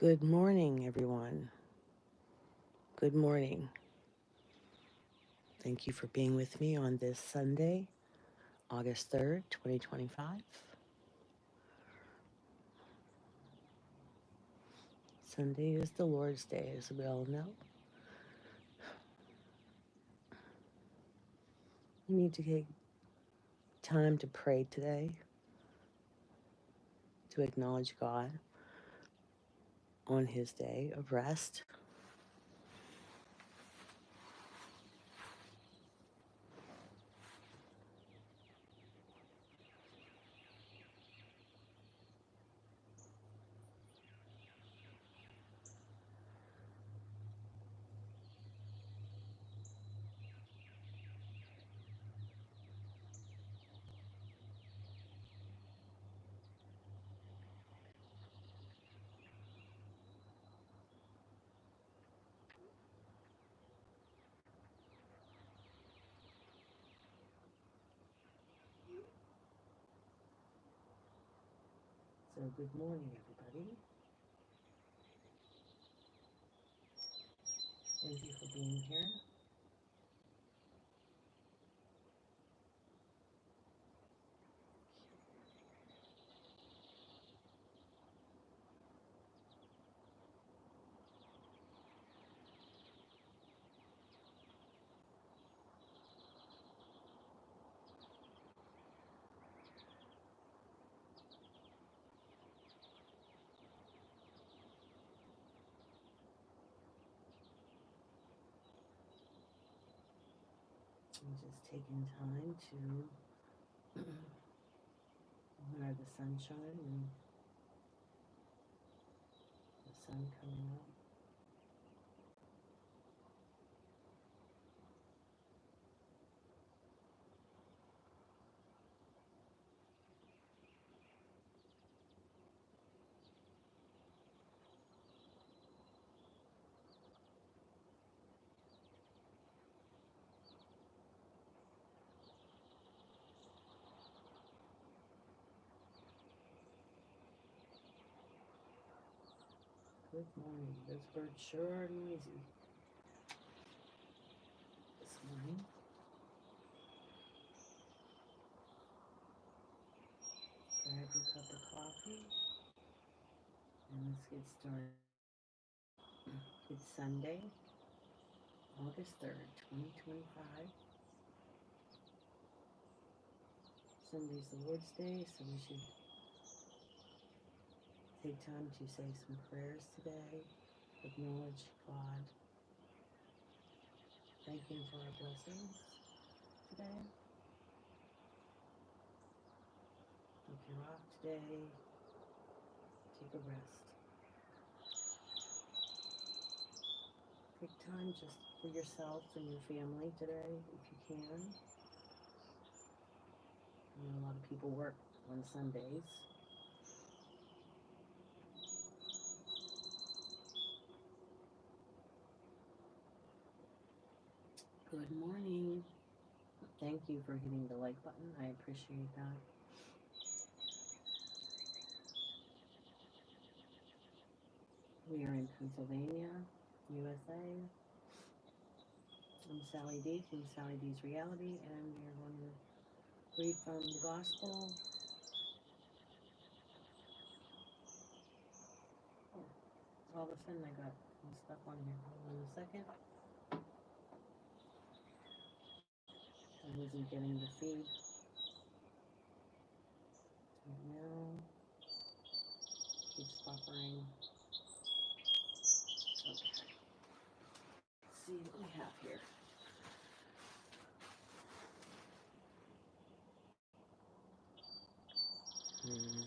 Good morning, everyone. Good morning. Thank you for being with me on this Sunday, August 3rd, 2025. Sunday is the Lord's Day, as we all know. We need to take time to pray today, to acknowledge God on His day of rest. So, good morning, everybody. Thank you for being here. I'm just taking time to honor the sunshine and the sun coming up. Good morning. Those birds sure are noisy this morning. Grab your cup of coffee and let's get started. It's Sunday, August 3rd, 2025. Sunday's the Lord's Day, so we should take time to say some prayers today, acknowledge God, thank Him for our blessings today. If you're off today, take a rest. Take time just for yourself and your family today, if you can. I know a lot of people work on Sundays. Good morning. Thank you for hitting the like button. I appreciate that. We are in Pennsylvania, USA. I'm Sally D from Sally D's Reality, and we are going to read from the Gospel. Oh, all of a sudden I got some stuff on here. Hold on a second. I wasn't getting the feed right now. Keeps buffering. Okay. Let's see what we have here. Hmm.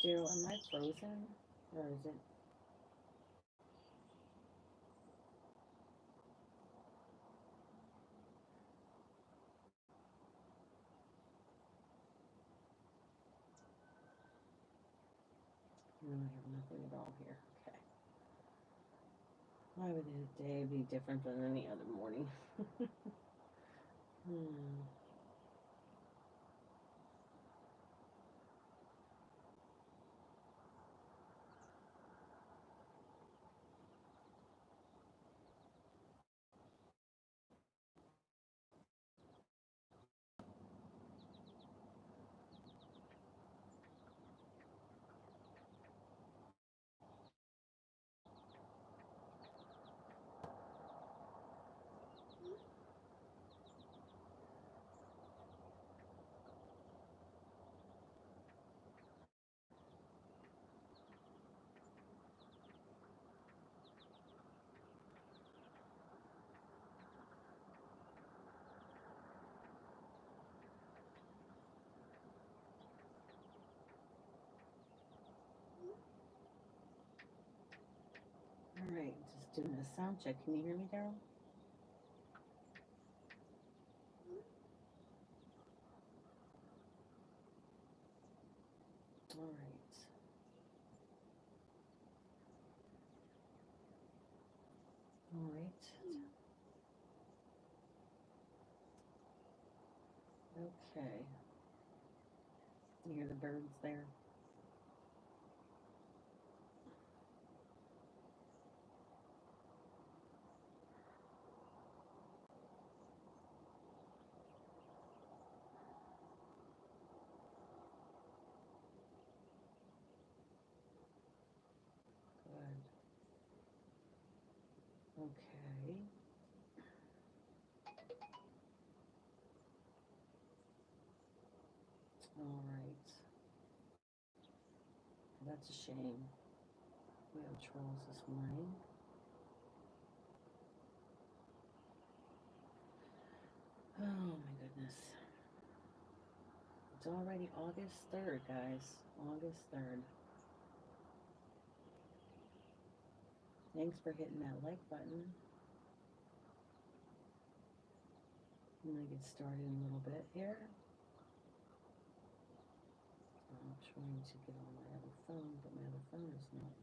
Daryl, am I frozen? Or is it? No, I have nothing at all here. Okay. Why would a day be different than any other morning? All right, just doing a sound check. Can you hear me, Daryl? All right. All right. Okay. You hear the birds there? Good. Okay. All right. That's a shame. We have trolls this morning. Oh my goodness. It's already August 3rd, guys. August 3rd. Thanks for hitting that like button. I'm going to get started in a little bit here. I'm trying to get on my other phone, but my other phone is not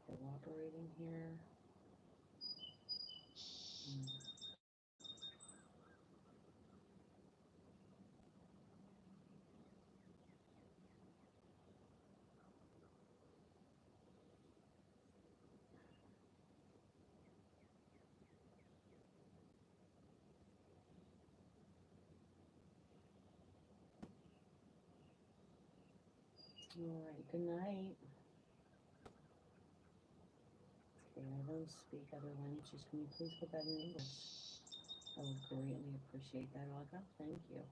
cooperating here. All right, good night. Okay, I don't speak other languages. Can you please put that in English? I would greatly appreciate that, Olga. Thank you.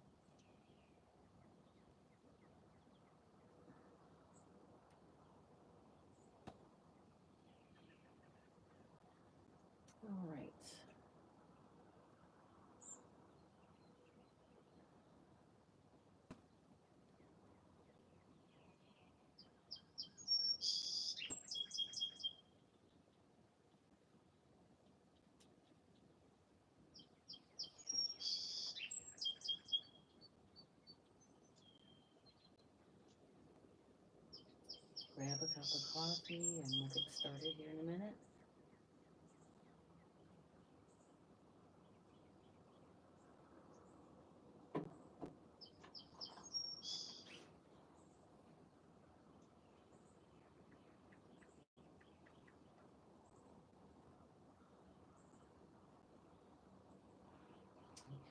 All right. Grab a cup of coffee and we'll get started here in a minute.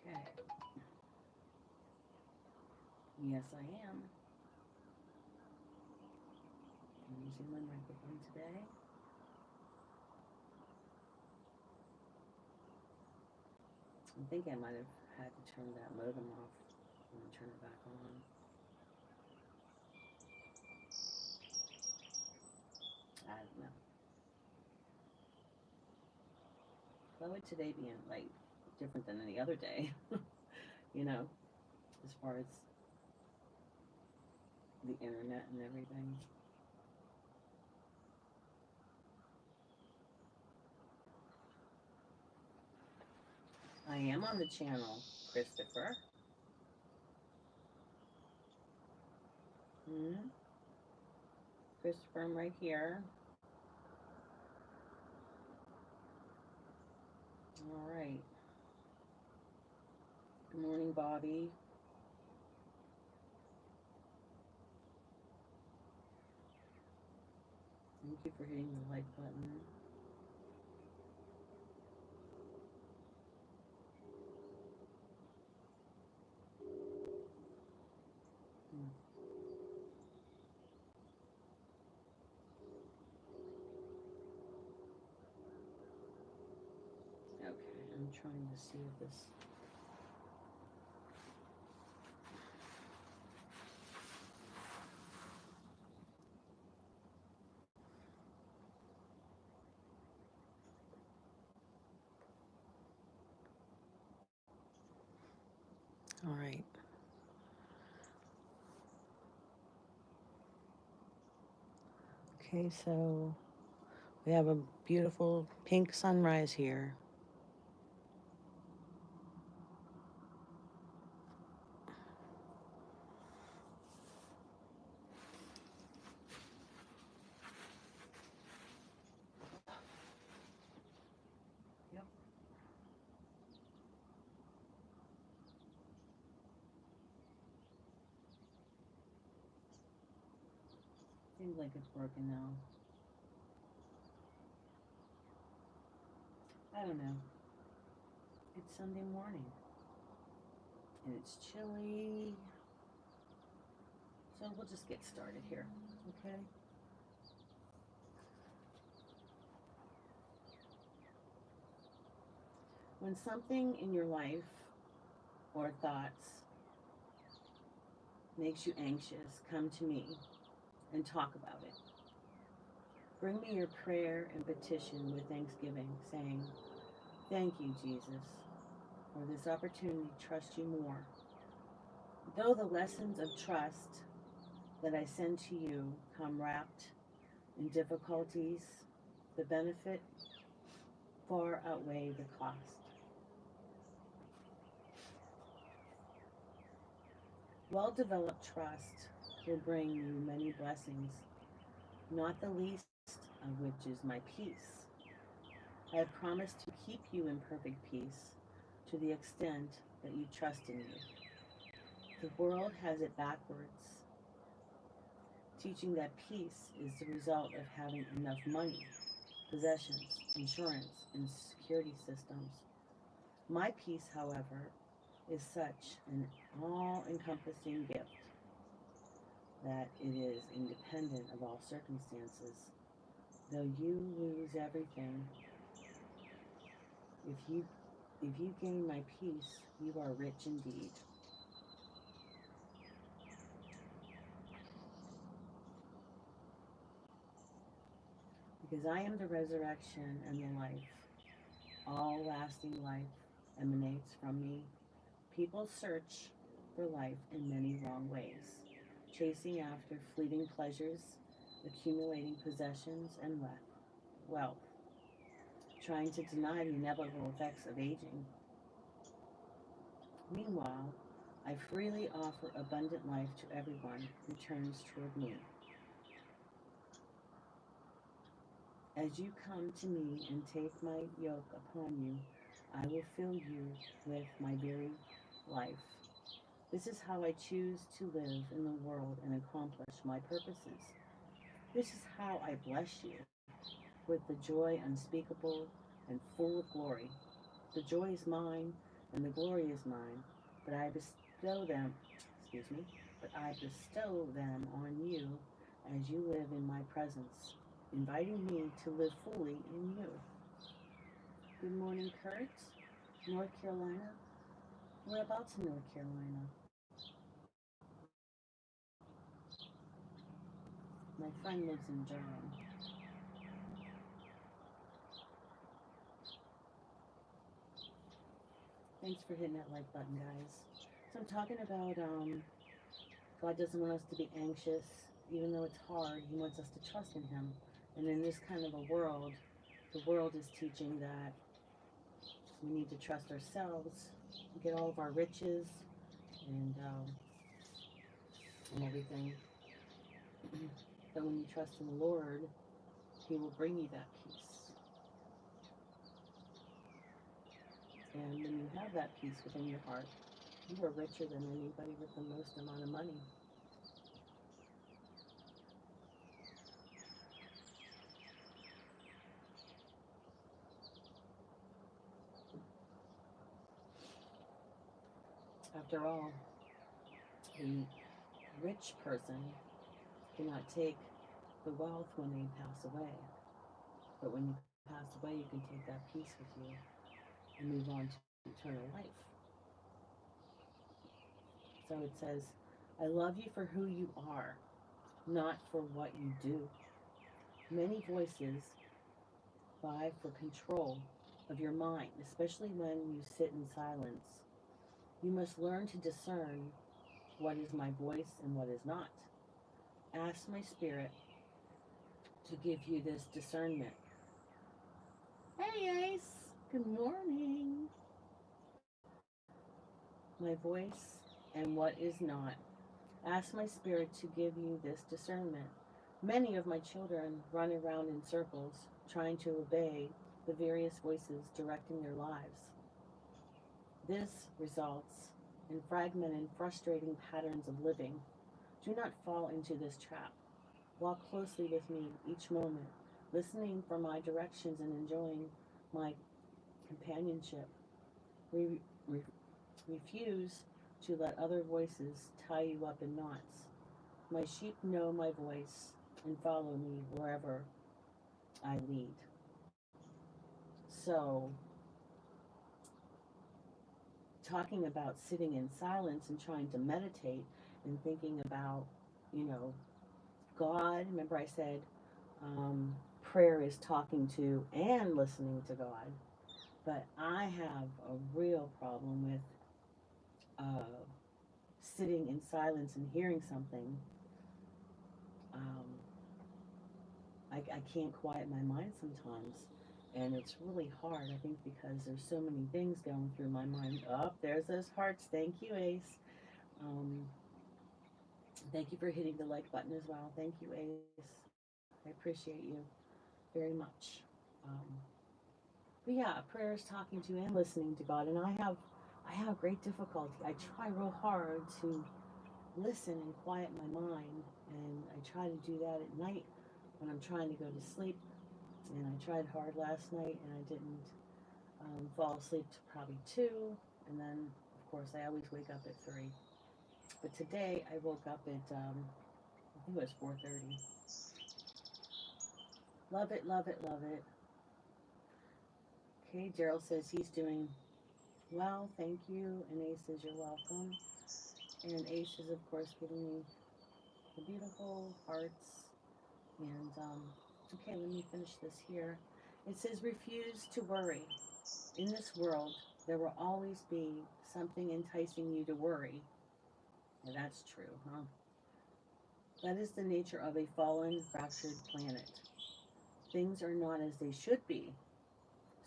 Okay. Yes, I am. I'm using my microphone today. I think I might have had to turn that modem off and then turn it back on. I don't know. Why would today be like different than any other day? You know, as far as the internet and everything. I am on the channel, Christopher. Christopher, I'm right here. All right. Good morning, Bobby. Thank you for hitting the like button. Okay, I'm trying to see if this. All right. Okay, so we have a beautiful pink sunrise here. Yep. Seems like it's working now. I don't know. It's Sunday morning. And it's chilly. So we'll just get started here, okay? When something in your life or thoughts makes you anxious, come to me and talk about it. Bring me your prayer and petition with thanksgiving, saying, "Thank you, Jesus, for this opportunity to trust you more. Though the lessons of trust that I send to you come wrapped in difficulties, the benefit far outweigh the cost. Well-developed trust will bring you many blessings, not the least of which is my peace. I have promised to keep you in perfect peace to the extent that you trust in me. The world has it backwards, teaching that peace is the result of having enough money, possessions, insurance, and security systems. My peace, however, is such an all-encompassing gift that it is independent of all circumstances. Though you lose everything, if you gain my peace, you are rich indeed. Because I am the resurrection and the life. All lasting life emanates from me. People search for life in many wrong ways, chasing after fleeting pleasures, accumulating possessions and wealth, trying to deny the inevitable effects of aging. Meanwhile, I freely offer abundant life to everyone who turns toward me. As you come to me and take my yoke upon you, I will fill you with my very life. This is how I choose to live in the world and accomplish my purposes. This is how I bless you with the joy unspeakable and full of glory. The joy is mine and the glory is mine, but I bestow them, but I bestow them on you as you live in my presence, inviting me to live fully in you. Good morning, Kurt. North Carolina. Whereabouts in North Carolina? My friend lives in Durham. Thanks for hitting that like button, guys. So I'm talking about God doesn't want us to be anxious, even though it's hard. He wants us to trust in Him. And in this kind of a world, the world is teaching that we need to trust ourselves, get all of our riches, and everything. But when you trust in the Lord, He will bring you that peace. And when you have that peace within your heart, you are richer than anybody with the most amount of money. After all, a rich person cannot take the wealth when they pass away. But when you pass away, you can take that peace with you and move on to eternal life. So it says, I love you for who you are, not for what you do. Many voices vie for control of your mind, especially when you sit in silence. You must learn to discern what is my voice and what is not. Ask my spirit to give you this discernment. Hey, Ace. Good morning. My voice and what is not. Ask my spirit to give you this discernment. Many of my children run around in circles, trying to obey the various voices directing their lives. This results in fragmented, frustrating patterns of living. Do not fall into this trap. Walk closely with me each moment, listening for my directions and enjoying my companionship. Re- refuse to let other voices tie you up in knots. My sheep know my voice and follow me wherever I lead. So, talking about sitting in silence and trying to meditate and thinking about, you know, God. Remember, I said prayer is talking to and listening to God. But I have a real problem with uh, sitting in silence and hearing something. Um, I can't quiet my mind sometimes. And it's really hard, I think, because there's so many things going through my mind. Oh, there's those hearts. Thank you, Ace. Um, thank you for hitting the like button as well. Thank you, Ace. I appreciate you very much. Um, but yeah, prayer is talking to and listening to God, and I have great difficulty. I try real hard to listen and quiet my mind, and I try to do that at night when I'm trying to go to sleep. And I tried hard last night, and I didn't fall asleep to probably 2, and then of course I always wake up at 3. But today I woke up at I think it was 4:30. Love it, love it, love it. Okay, Daryl says he's doing well, thank you, and Ace says you're welcome. And Ace is of course giving me the beautiful hearts. And okay, let me finish this here. It says refuse to worry. In this world, there will always be something enticing you to worry. And that's true, huh? That is the nature of a fallen, fractured planet. Things are not as they should be,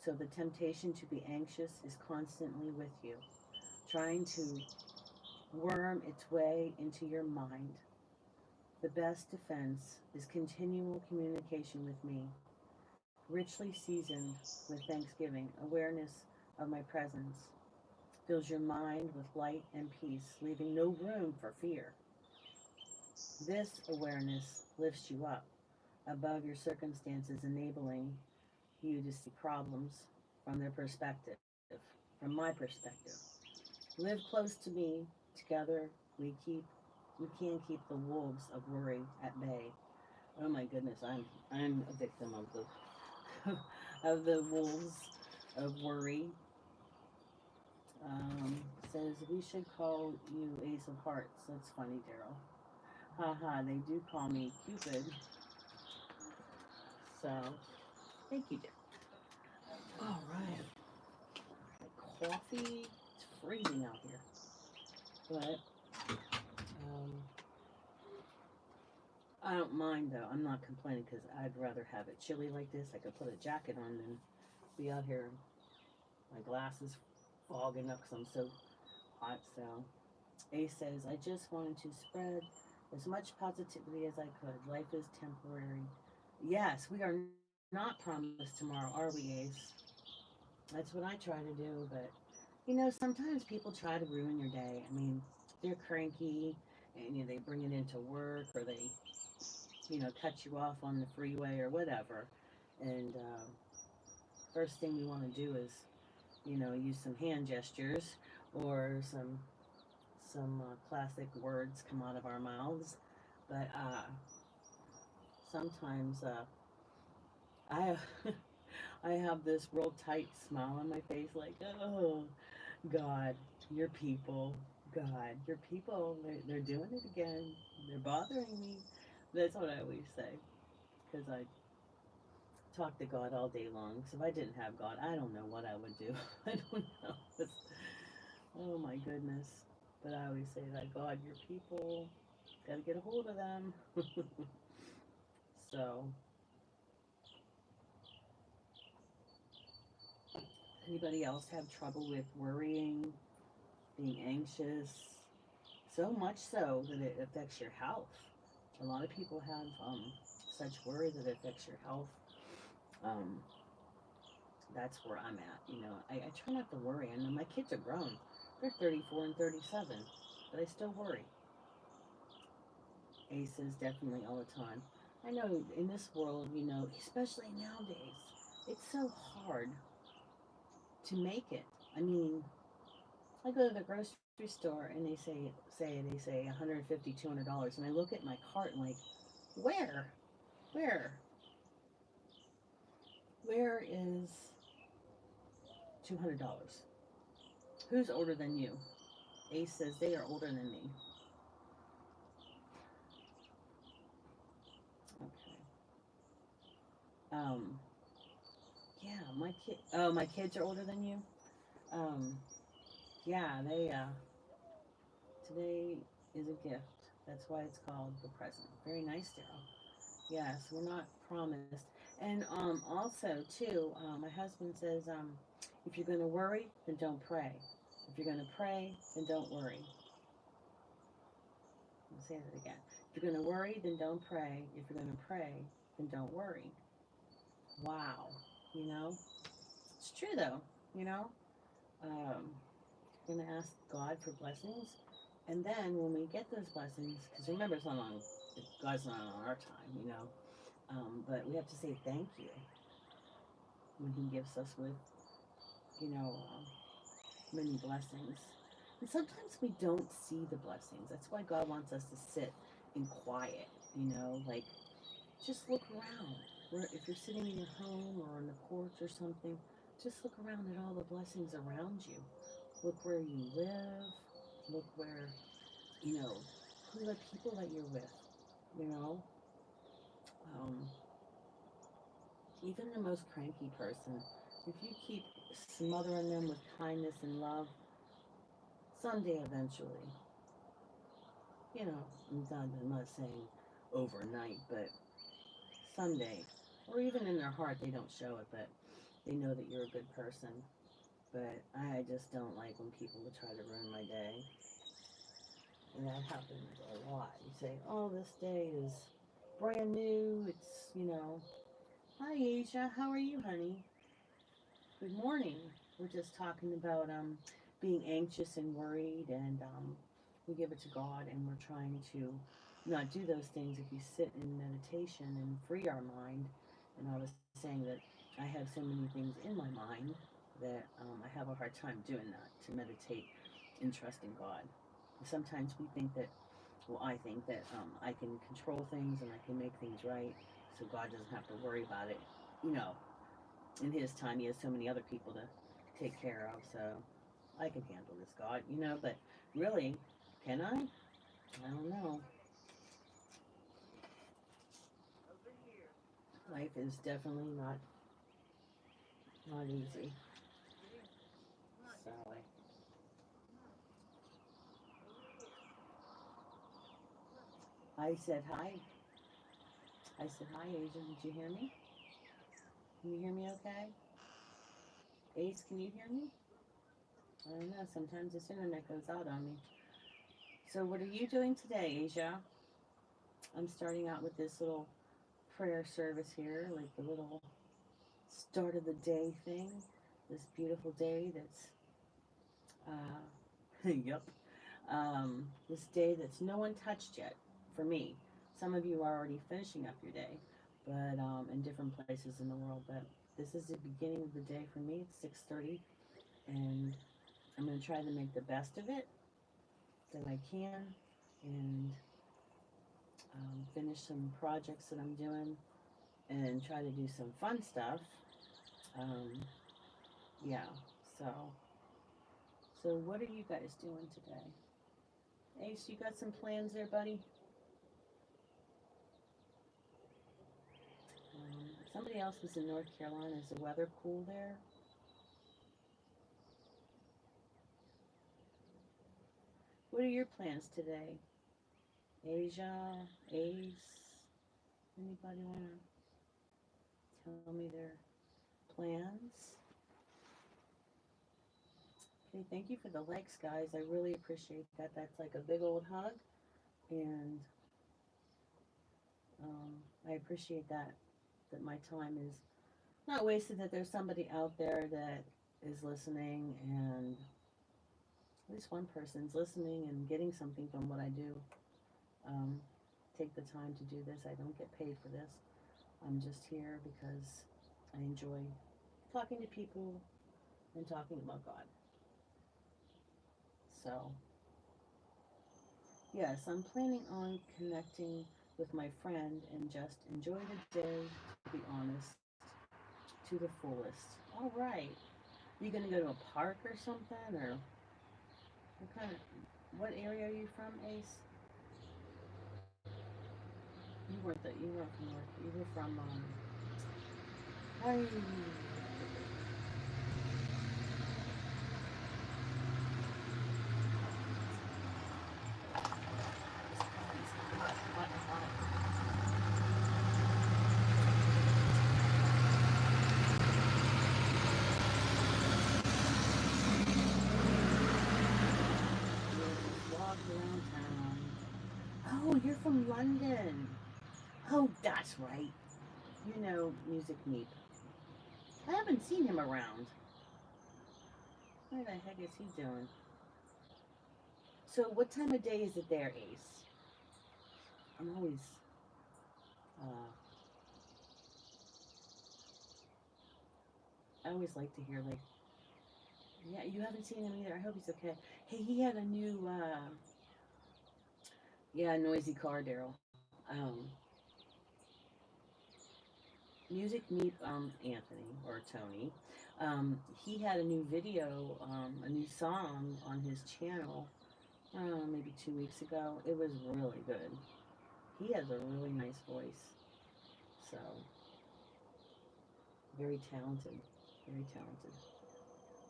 so the temptation to be anxious is constantly with you, trying to worm its way into your mind. The best defense is continual communication with me, richly seasoned with thanksgiving, awareness of my presence, fills your mind with light and peace, leaving no room for fear. This awareness lifts you up above your circumstances, enabling you to see problems from their perspective, from my perspective. Live close to me. Together we can keep the wolves of worry at bay. Oh my goodness, I'm a victim of the of the wolves of worry. Says we should call you Ace of Hearts. That's funny, Daryl. Haha, they do call me Cupid. So, thank you, Daryl. All right. Coffee. It's freezing out here. But, I don't mind though. I'm not complaining because I'd rather have it chilly like this. I could put a jacket on than be out here. My glasses fogging up because I'm so hot. So, Ace says, I just wanted to spread as much positivity as I could. Life is temporary. Yes, we are not promised tomorrow, are we, Ace? That's what I try to do, but sometimes people try to ruin your day. I mean, they're cranky and they bring it into work or they, cut you off on the freeway or whatever. And first thing we want to do is, use some hand gestures or some classic words come out of our mouths. But sometimes I I have this real tight smile on my face, like, oh, God, your people, God, your people, they're doing it again. They're bothering me. That's what I always say, because I talk to God all day long. So if I didn't have God, I don't know what I would do. I don't know. Oh my goodness. But I always say that God, your people, gotta get a hold of them. So, anybody else have trouble with worrying, being anxious? So much so that it affects your health. A lot of people have such worry that it affects your health. Um, that's where I'm at. I try not to worry. I know my kids are grown. They're 34 and 37, but I still worry. Aces definitely all the time. I know in this world, especially nowadays, it's so hard to make it. I mean, I go to the grocery store and they say $150, $200, and I look at my cart and like, where, where, where is $200? Who's older than you? Ace says they are older than me. Okay. Um. Yeah, my kid. Oh, my kids are older than you. Um. Yeah, they. Today is a gift. That's why it's called the present. Very nice, Daryl. Yes, we're not promised. And also too, my husband says, if you're going to worry, then don't pray. If you're going to pray, then don't worry. I'll say that again. If you're going to worry, then don't pray. If you're going to pray, then don't worry. Wow. You know, it's true though. You know, you're going to ask God for blessings, and then when we get those blessings, because remember, it's not on God's not on our time. But we have to say thank you when He gives us with you know many blessings. And sometimes we don't see the blessings. That's why God wants us to sit in quiet. Like just look around. If you're sitting in your home or on the porch or something, just look around at all the blessings around you. Look where you live. Look where, you know, who are the people that you're with. You know, um, even the most cranky person, if you keep smothering them with kindness and love, someday eventually, I'm not saying overnight, but someday, or even in their heart, they don't show it, but they know that you're a good person. But I just don't like when people try to ruin my day. And that happens a lot. You say, oh, this day is brand new. Hi, Asia. How are you, honey? Good morning. We're just talking about being anxious and worried, and we give it to God, and we're trying to not do those things if we sit in meditation and free our mind. And I was saying that I have so many things in my mind that I have a hard time doing that, to meditate and trust in God. Sometimes we think that, well, I think that I can control things and I can make things right, so God doesn't have to worry about it. You know, in His time, He has so many other people to take care of, so I can handle this, God. But really, can I? I don't know. Life is definitely not easy. So I said hi. I said hi, Asia. Did you hear me? Can you hear me okay? Ace, can you hear me? I don't know. Sometimes this internet goes out on me. So what are you doing today, Asia? I'm starting out with this little prayer service here, like the little start of the day thing. This beautiful day that's, yep, this day that's no one touched yet for me. Some of you are already finishing up your day, but in different places in the world. But this is the beginning of the day for me. It's 6:30, and I'm going to try to make the best of it that I can, and finish some projects that I'm doing, and try to do some fun stuff. Um, yeah. So, so what are you guys doing today? Ace, you got some plans there, buddy? Somebody else was in North Carolina. Is the weather cool there? What are your plans today? Asia, Ace, anybody want to tell me their plans? Okay, thank you for the likes, guys. I really appreciate that. That's like a big old hug, and I appreciate that. That my time is not wasted. That there's somebody out there that is listening, and at least one person's listening and getting something from what I do. Um, take the time to do this. I don't get paid for this. I'm just here because I enjoy talking to people and talking about God. So, yes, I'm planning on connecting with my friend and just enjoy the day, to be honest, to the fullest. All right. You gonna go to a park or something, or what kind of, what area are you from, Ace? You weren't from North. You were from Hi. Just walk around town. Oh, you're from London. Oh, that's right. You know Music Meep. I haven't seen him around. What the heck is he doing? So, what time of day is it there, Ace? I'm always, uh, I always like to hear, like, yeah, you haven't seen him either. I hope he's okay. Hey, he had a new, yeah, noisy car, Daryl. Music Meep, Anthony, or Tony, he had a new video, a new song on his channel, maybe 2 weeks ago. It was really good. He has a really nice voice. So, very talented. Very talented.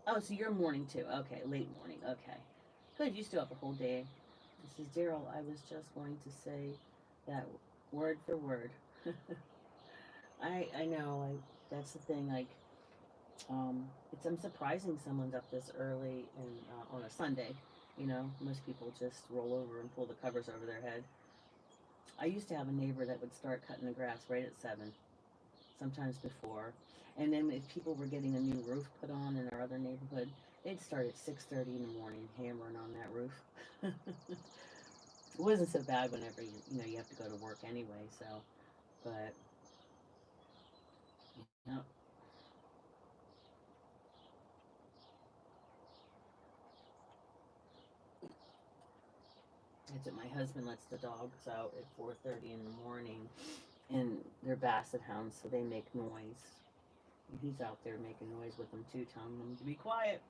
Oh, so you're morning too. Okay, late morning. Okay. Good, you still have a whole day. This is Daryl. I was just going to say that word for word. I know, like, that's the thing, like, I'm surprising someone's up this early and on a Sunday. You know, most people just roll over and pull the covers over their head. I used to have a neighbor that would start cutting the grass right at 7, sometimes before. And then if people were getting a new roof put on in our other neighborhood, they'd start at 6:30 in the morning hammering on that roof. It wasn't so bad whenever you have to go to work anyway. So, but you know, it's that my husband lets the dogs out at 4:30 in the morning, and they're basset hounds, so they make noise. He's out there making noise with them too, telling them to be quiet.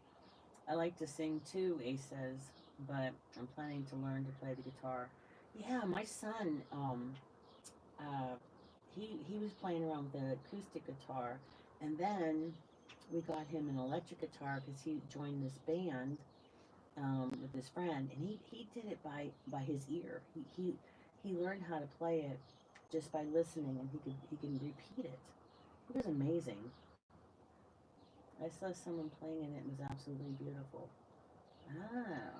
I like to sing too, Ace says, but I'm planning to learn to play the guitar. Yeah, my son, uh, he was playing around with an acoustic guitar, and then we got him an electric guitar because he joined this band, with his friend, and he did it by his ear. He learned how to play it just by listening, and he can repeat it. It was amazing. I saw someone playing and it was absolutely beautiful. Ah,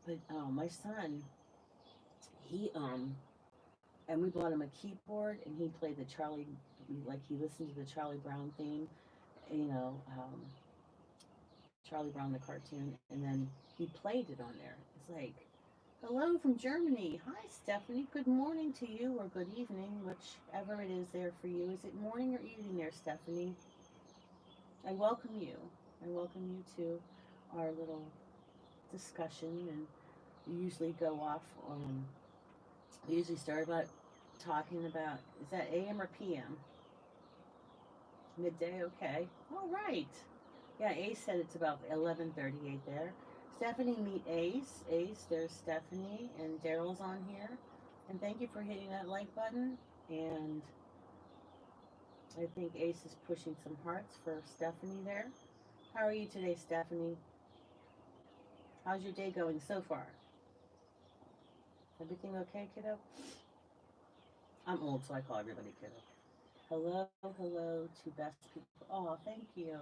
but my son, he and we bought him a keyboard, and he played the Charlie, like he listened to the Charlie Brown theme, you know, Charlie Brown the cartoon, and then he played it on there. It's like, hello from Germany. Hi, Stephanie. Good morning to you, or good evening, whichever it is there for you. Is it morning or evening there, Stephanie? I welcome you. I welcome you to our little discussion, and we usually go off. We usually start about talking about, is that AM or PM? Midday, okay. All right. Yeah, Ace said it's about 11:38 there. Stephanie, meet Ace. Ace, there's Stephanie, and Daryl's on here. And thank you for hitting that like button. And I think Ace is pushing some hearts for Stephanie there. How are you today, Stephanie? How's your day going so far? Everything okay, kiddo? I'm old, so I call everybody kiddo. Hello, hello to best people. Oh, thank you.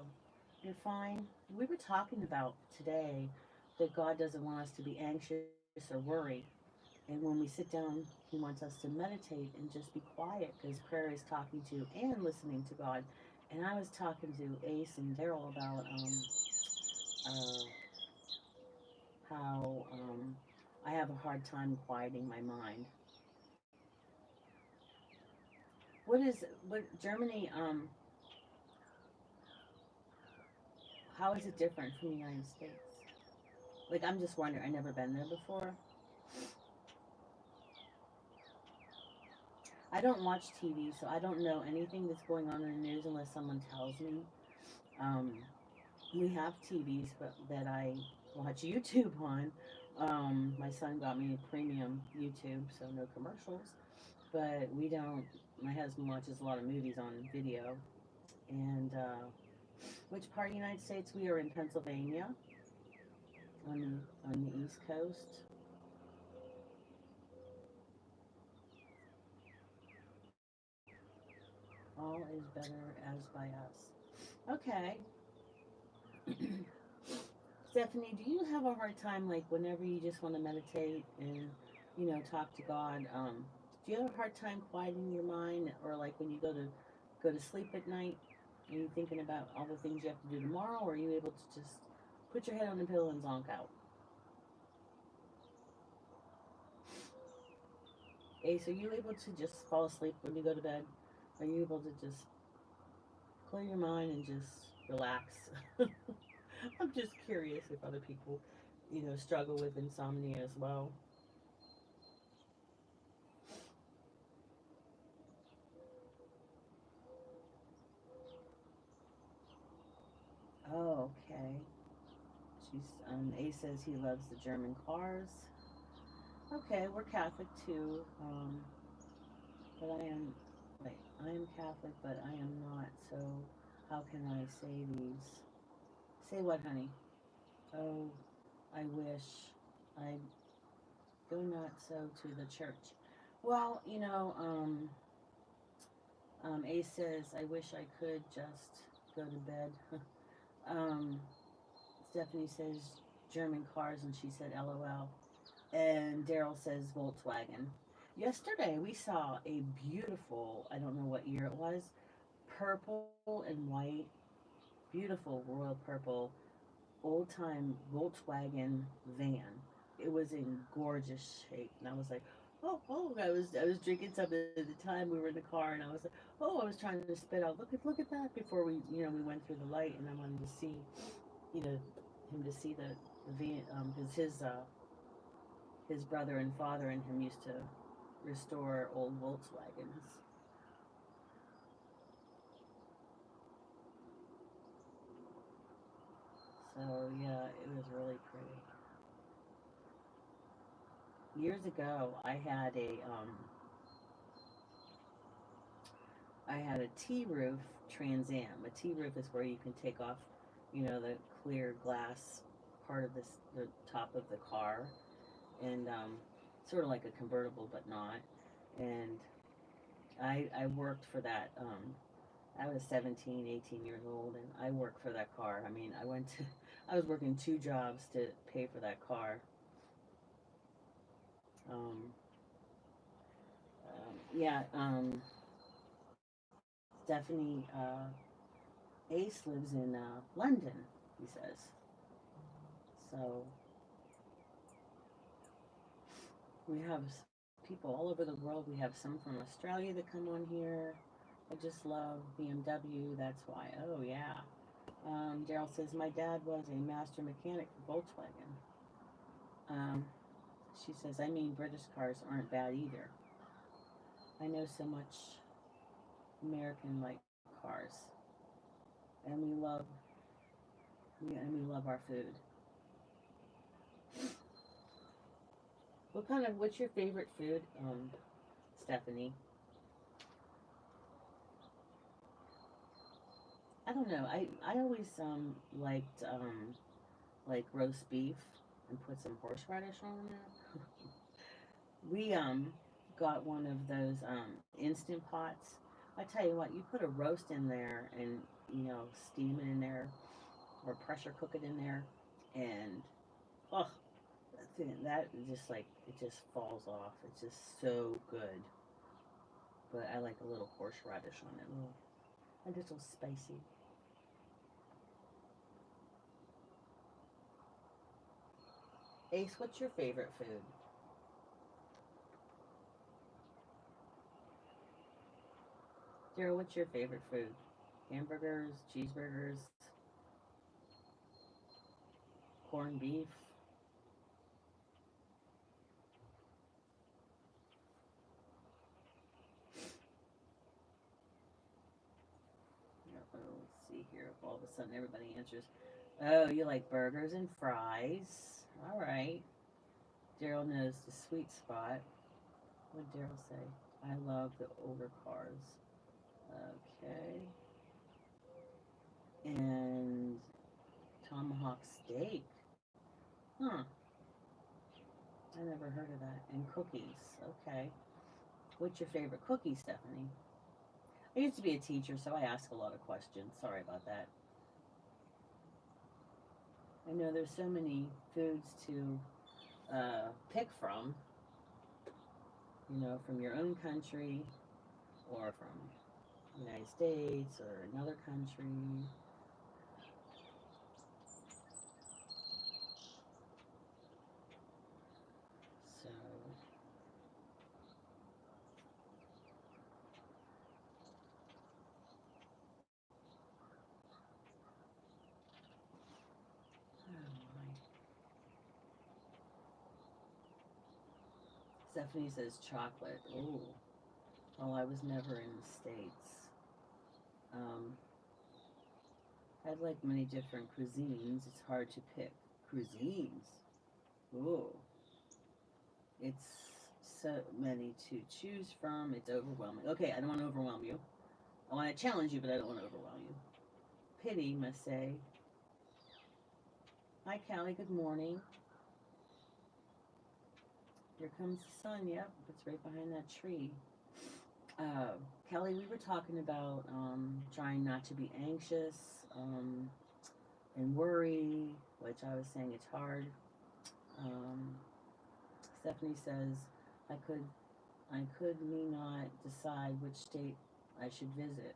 You're fine. We were talking about today that God doesn't want us to be anxious or worry. And when we sit down, He wants us to meditate and just be quiet because prayer is talking to and listening to God. And I was talking to Ace and Daryl about uh, how I have a hard time quieting my mind. What Germany? How is it different from the United States? Like, I'm just wondering. I never been there before. I don't watch TV, so I don't know anything that's going on in the news unless someone tells me. Um, we have TVs, but that I watch YouTube on. My son got me a premium YouTube, so no commercials. But we don't. My husband watches a lot of movies on video. And which part of the United States? We are in Pennsylvania, on the East Coast. All is better as by us. Okay. Stephanie, do you have a hard time, like, whenever you just want to meditate and, talk to God? Do you have a hard time quieting your mind, or like when you go to sleep at night? Are you thinking about all the things you have to do tomorrow, or are you able to just put your head on the pillow and zonk out? Ace, are you able to just fall asleep when you go to bed? Are you able to just clear your mind and just relax? I'm just curious if other people, struggle with insomnia as well. Oh, okay. A says he loves the German cars. Okay, we're Catholic too. But I am, wait, I am Catholic, but I am not. So how can I say these? Say what, honey? Oh, I wish I go not so to the church. Well, A says, I wish I could just go to bed. um, Stephanie says German cars, and she said LOL. And Daryl says Volkswagen. Yesterday we saw a beautiful, I don't know what year it was, purple and white, beautiful royal purple, old time Volkswagen van. It was in gorgeous shape, and I was like, oh, I was drinking something at the time. We were in the car, and I was like, oh, I was trying to spit out. Look at that before we went through the light, and I wanted to see, you know, him to see the van, because his brother and father and him used to restore old Volkswagens. So yeah, it was really pretty. Years ago, I had a T roof Trans Am. A T roof is where you can take off, the clear glass part of the top of the car, and sort of like a convertible, but not. And I worked for that. I was 17, 18 years old, and I worked for that car. I mean, I was working two jobs to pay for that car. Um, Yeah, Stephanie, Ace lives in London, he says. So we have people all over the world. We have some from Australia that come on here. I just love BMW. That's why. Oh, yeah. Daryl says, my dad was a master mechanic for Volkswagen. Um, she says, I mean, British cars aren't bad either. I know so much American like cars, and we love our food. What's your favorite food, Stephanie? I don't know. I always liked like roast beef and put some horseradish on it. We got one of those instant pots. I tell you what, you put a roast in there and steam it in there or pressure cook it in there, and oh, that just like it just falls off. It's just so good. But I like a little horseradish on it, a little spicy. Ace, what's your favorite food? Daryl, what's your favorite food? Hamburgers, cheeseburgers, corned beef. Let's see here. All of a sudden, everybody answers. Oh, you like burgers and fries. All right. Daryl knows the sweet spot. What did Daryl say? I love the older cars. Okay. And tomahawk steak. Huh. I never heard of that. And cookies. Okay. What's your favorite cookie, Stephanie? I used to be a teacher, so I ask a lot of questions. Sorry about that. I know there's so many foods to pick from, from your own country or from the United States or another country. So, oh my. Stephanie says chocolate. Oh, well, I was never in the States. Um, I'd like many different cuisines. It's hard to pick. Cuisines. Oh, it's so many to choose from. It's overwhelming. Okay, I don't want to overwhelm you. I want to challenge you, but I don't want to overwhelm you. Pity must say, hi, Callie, good morning. Here comes the sun. Yep, it's right behind that tree. Uh, Kelly, we were talking about trying not to be anxious and worry, which I was saying it's hard. Um, Stephanie says, I could, I could me not decide which state I should visit.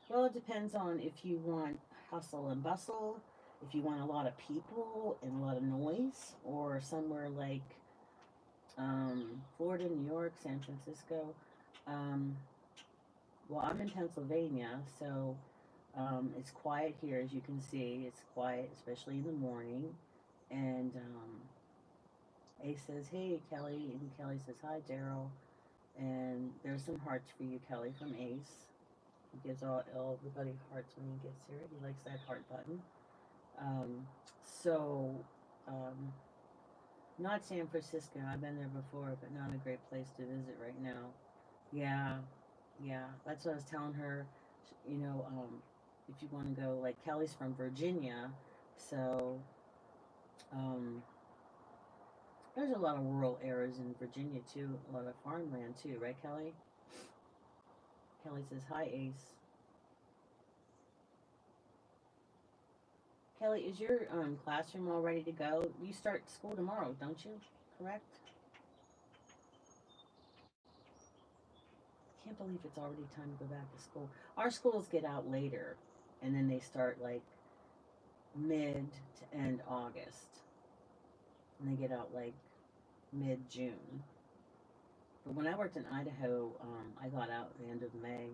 Well, it depends on if you want hustle and bustle, if you want a lot of people and a lot of noise, or somewhere like Florida, New York, San Francisco. Um, well, I'm in Pennsylvania, so it's quiet here, as you can see. It's quiet, especially in the morning. And Ace says, "Hey, Kelly," and Kelly says, "Hi, Daryl." And there's some hearts for you, Kelly, from Ace. He gives all everybody hearts when he gets here. He likes that heart button. Um, so, um, not San Francisco. I've been there before, but not a great place to visit right now. Yeah, yeah. That's what I was telling her. If you want to go, like Kelly's from Virginia, so um, there's a lot of rural areas in Virginia too, a lot of farmland too, right, Kelly? Kelly says, "Hi, Ace." Kelly, is your classroom all ready to go? You start school tomorrow, don't you? Correct? can't believe it's already time to go back to school. Our schools get out later, and then they start like mid to end August, and they get out like mid June. But when I worked in Idaho, I got out at the end of May.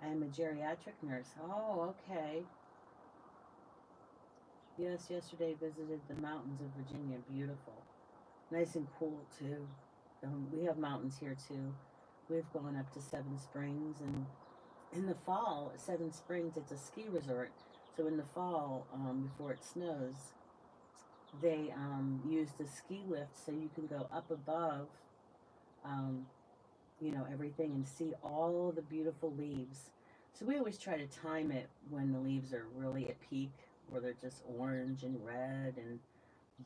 I am a geriatric nurse. Oh, okay. Yes, yesterday visited the mountains of Virginia. Beautiful. Nice and cool, too. We have mountains here, too. We've gone up to Seven Springs, and in the fall, at Seven Springs, it's a ski resort. So in the fall, before it snows, they use the ski lift so you can go up above, um, everything and see all the beautiful leaves. So we always try to time it when the leaves are really at peak, where they're just orange and red and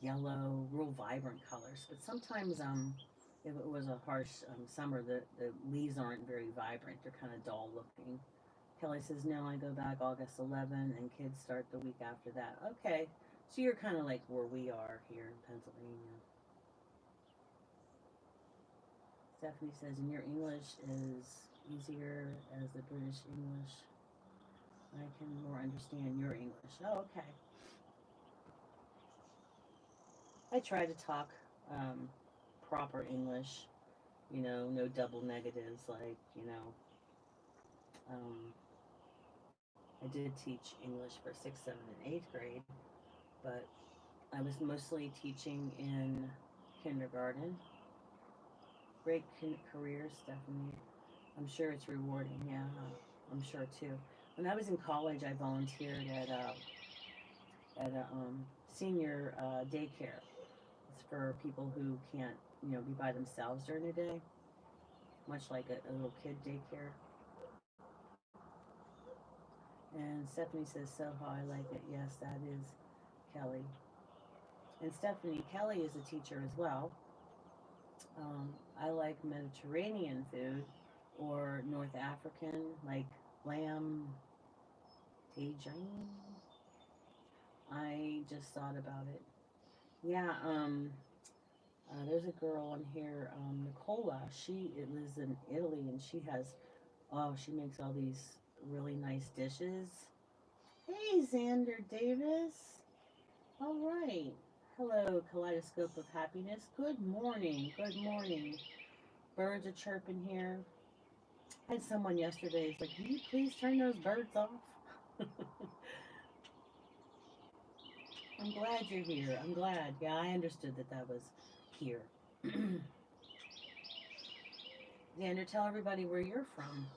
yellow, real vibrant colors. But sometimes, if it was a harsh summer, the leaves aren't very vibrant. They're kind of dull looking. Kelly says, no, I go back August 11 and kids start the week after that. Okay, so you're kind of like where we are here in Pennsylvania. Stephanie says, and your English is easier as the British English. I can more understand your English. Oh, okay. I try to talk proper English, no double negatives like, I did teach English for 6th, 7th, and 8th grade, but I was mostly teaching in kindergarten. Great career, Stephanie. I'm sure it's rewarding. Yeah, I'm sure too. When I was in college, I volunteered at a senior daycare. It's for people who can't, be by themselves during the day, much like a little kid daycare. And Stephanie says, Soho, I like it. Yes, that is Kelly. And Stephanie, Kelly is a teacher as well. I like Mediterranean food or North African, like lamb tajine. I just thought about it. Yeah, there's a girl on here, Nicola. She it lives in Italy, and she makes all these really nice dishes. Hey, Xander Davis. All right. Hello, Kaleidoscope of Happiness. Good morning. Good morning. Birds are chirping here. I had someone yesterday. It's like, can you please turn those birds off? I'm glad you're here. I'm glad. Yeah, I understood that was here. Xander, tell everybody where you're from.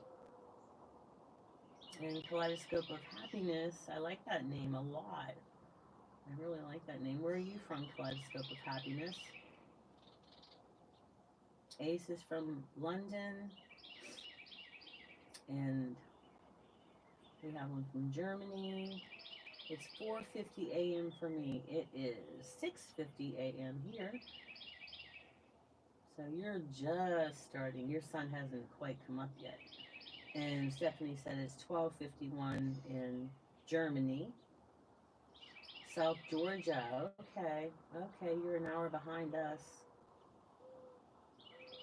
And Kaleidoscope of Happiness. I like that name a lot. I really like that name. Where are you from, Kaleidoscope of Happiness? Ace is from London. And we have one from Germany. It's 4:50 a.m. for me. It is 6:50 a.m. here. So you're just starting. Your sun hasn't quite come up yet. And Stephanie said it's 12:51 in Germany. South Georgia. Okay. Okay, you're an hour behind us.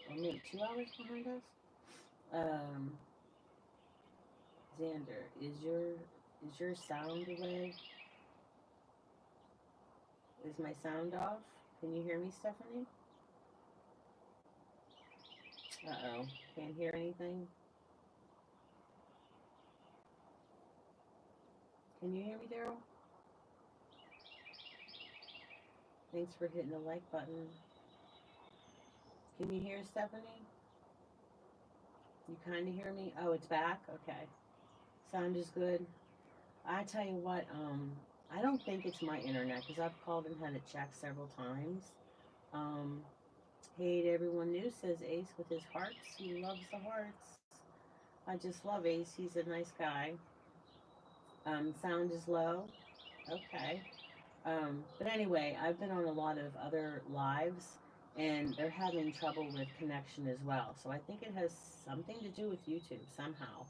Or maybe 2 hours behind us. Xander, is your sound away? Is my sound off? Can you hear me, Stephanie? Uh-oh. Can't hear anything? Can you hear me, Daryl? Thanks for hitting the like button. Can you hear Stephanie? You kind of hear me? Oh, it's back? Okay. Sound is good. I tell you what, I don't think it's my internet because I've called and had it checked several times. Um, hey to everyone new, says Ace with his hearts. He loves the hearts. I just love Ace. He's a nice guy. Sound is low. Okay. But anyway, I've been on a lot of other lives and they're having trouble with connection as well. So I think it has something to do with YouTube somehow.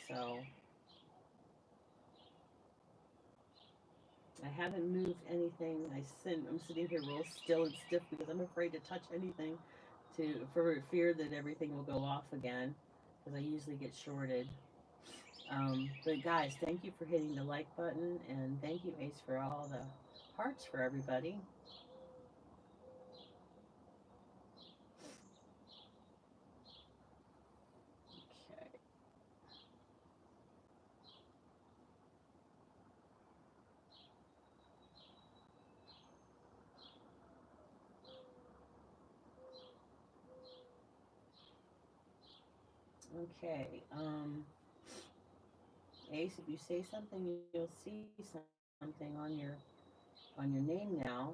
So I haven't moved anything. I'm sitting here real still and stiff because I'm afraid to touch anything. for fear that everything will go off again, because I usually get shorted. But guys, thank you for hitting the like button, and thank you, Ace, for all the hearts for everybody. Okay. Okay. Ace, if you say something, you'll see something on your name now.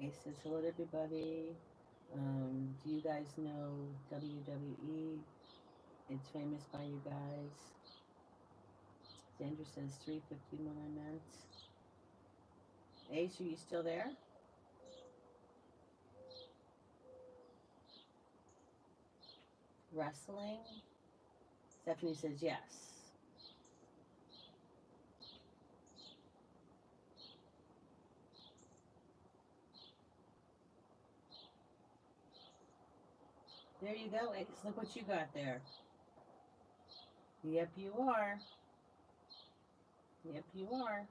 Ace says hello to everybody. Do you guys know WWE? It's famous by you guys. Sandra says 350 when I meant. Ace, are you still there? Wrestling? Stephanie says yes. There you go, Ace. Look what you got there. Yep, you are. Yep, you are.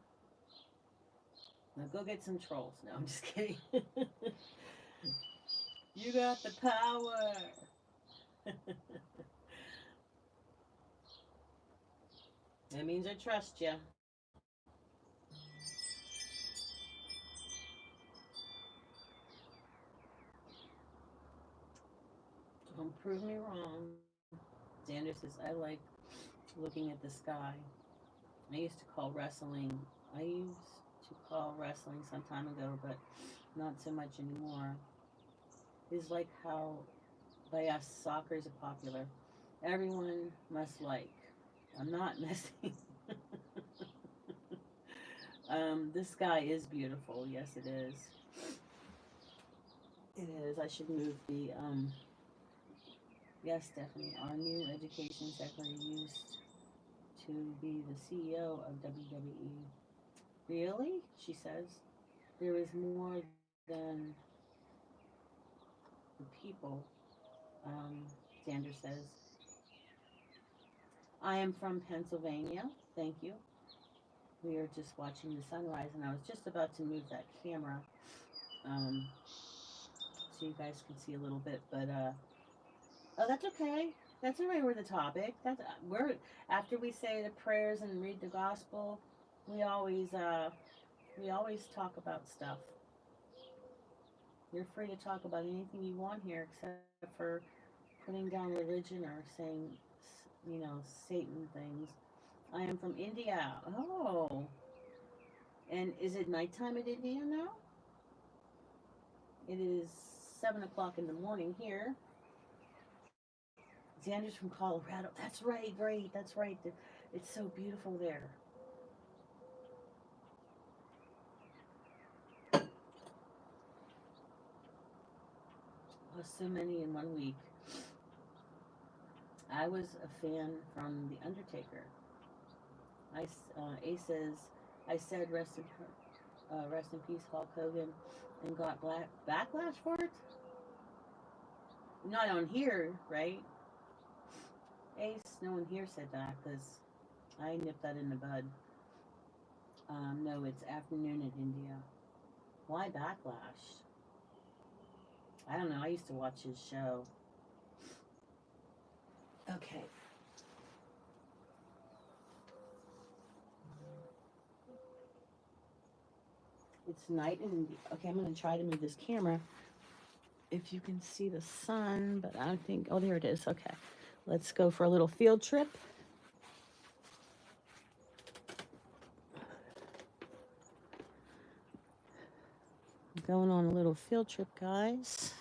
Now go get some trolls. No, I'm just kidding. You got the power. That means I trust you. Don't prove me wrong. Xander says, I like looking at the sky. I used to call wrestling, I used to call wrestling some time ago, but not so much anymore. It's like how by us soccer is popular. Everyone must like. I'm not messing. The sky is beautiful. Yes, it is. It is. I should move the. Yes, Stephanie. Our new education secretary used to be the CEO of WWE. Really? She says. There is more than the people. Xander says. I am from Pennsylvania. Thank you. We are just watching the sunrise, and I was just about to move that camera um, so you guys can see a little bit. But oh, that's okay. That's all right. We're the topic. That's we're after we say the prayers and read the gospel. We always uh, we always talk about stuff. You're free to talk about anything you want here, except for putting down religion or saying, Satan things. I am from India. Oh, and is it nighttime in India now? It is 7 o'clock in the morning here. Xander's from Colorado. That's right, great. That's right. It's so beautiful there. Oh, so many in one week. I was a fan from The Undertaker. A says, I said rest in peace, Hulk Hogan, and got backlash for it. Not on here, right? Ace, no one here said that because I nipped that in the bud. No, it's afternoon in India. Why backlash? I don't know. I used to watch his show. Okay. It's night in India. Okay, I'm going to try to move this camera if you can see the sun, but I don't think. Oh, there it is. Okay. Let's go for a little field trip. Going on a little field trip, guys.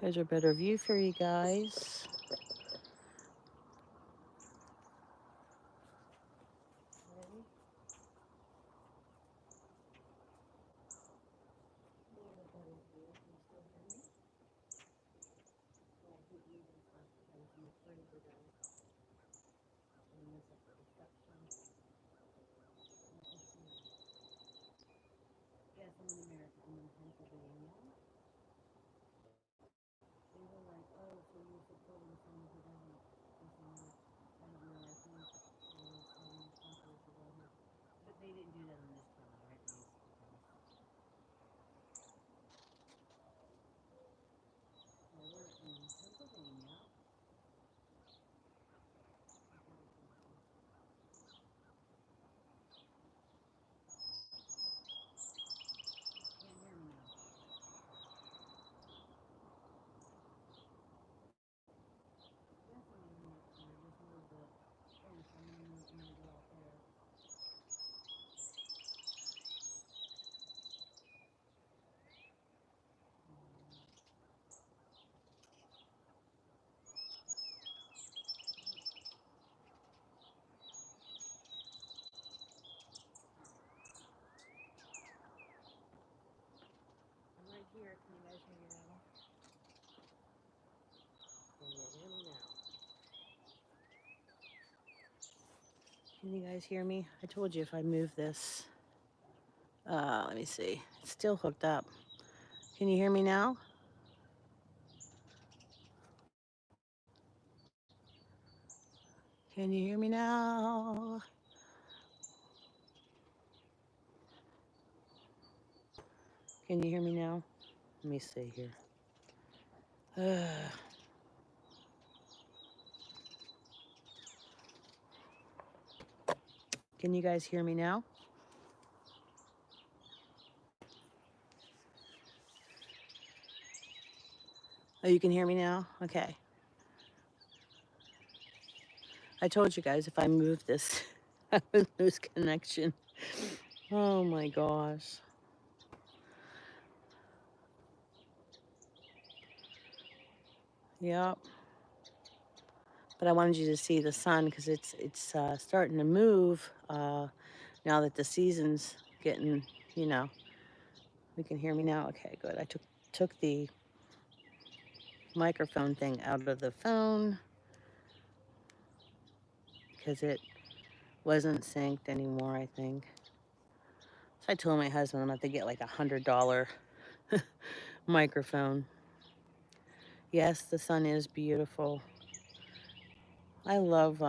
There's a better view for you guys. Yes, I'm in America. I'm in Pennsylvania. They were like, oh, so you're supporting someone who doesn't. I don't know. I think there was some controversy about him. But they didn't do that on this channel, right? We're in Pennsylvania. Can't hear me now. Yes, I'm in America. I just moved the thing, so I'm gonna move it out there. I'm right here. Can you guys hear me now? Can you hear me now? Can you guys hear me? I told you if I move this. Let me see. It's still hooked up. Can you hear me now? Can you hear me now? Can you hear me now? Let me see here. Can you guys hear me now? Oh, you can hear me now? Okay. I told you guys if I move this, I would lose connection. Oh my gosh. Yep. But I wanted you to see the sun because it's starting to move now that the season's getting, you know. You can hear me now? Okay, good. I took the microphone thing out of the phone because it wasn't synced anymore, I think. So I told my husband I'm going to get like $100 microphone. Yes, the sun is beautiful. I love,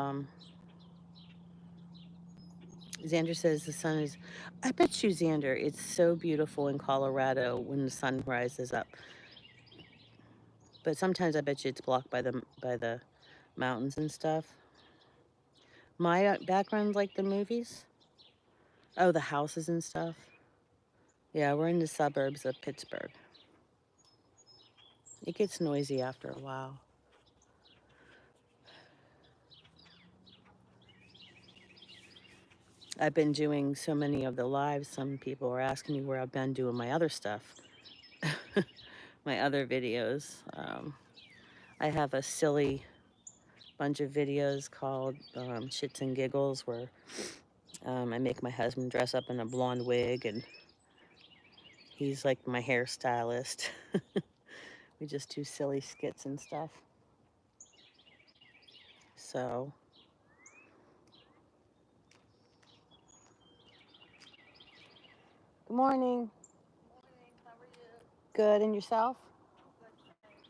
Xander says the sun is, I bet you, Xander, it's so beautiful in Colorado when the sun rises up. But sometimes I bet you it's blocked by the mountains and stuff. My background, like the movies. Oh, the houses and stuff. Yeah, we're in the suburbs of Pittsburgh. It gets noisy after a while. I've been doing so many of the lives. Some people are asking me where I've been doing my other stuff, my other videos. I have a silly bunch of videos called Shits and Giggles where I make my husband dress up in a blonde wig and he's like my hairstylist. We just do silly skits and stuff. So, good morning. How are you? Good, and yourself? Good, thanks.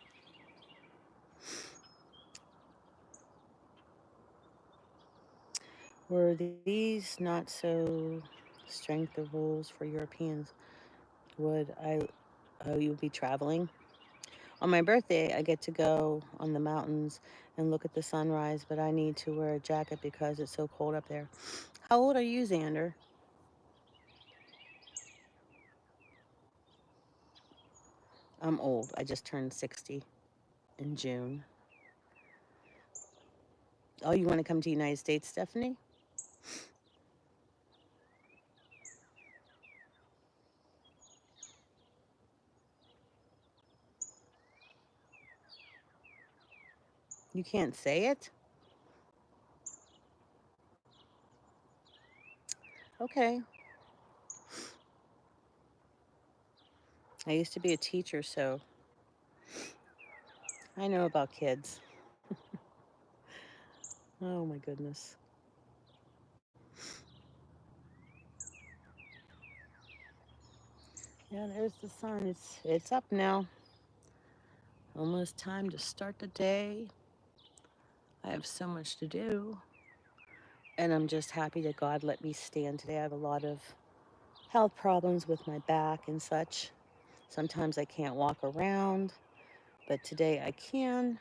Were these not so strength of rules for Europeans? Would I, oh, you'll be traveling? On my birthday, I get to go on the mountains and look at the sunrise, but I need to wear a jacket because it's so cold up there. How old are you, Xander? I'm old. I just turned 60 in June. Oh, you want to come to the United States, Stephanie? You can't say it? Okay. I used to be a teacher, so I know about kids. Oh my goodness. Yeah, there's the sun. It's up now. Almost time to start the day. I have so much to do. And I'm just happy that God let me stand today. I have a lot of health problems with my back and such. Sometimes I can't walk around, but today I can.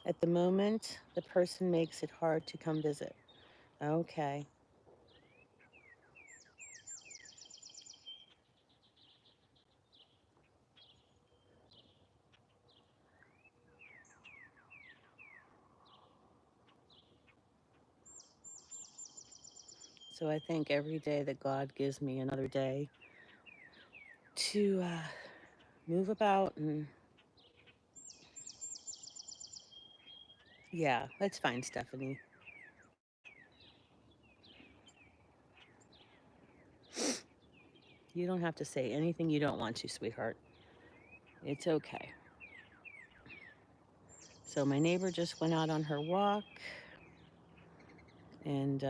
At the moment, the person makes it hard to come visit. Okay. So I think every day that God gives me another day to move about and yeah, that's fine, Stephanie. You don't have to say anything you don't want to, sweetheart. It's okay. So my neighbor just went out on her walk, and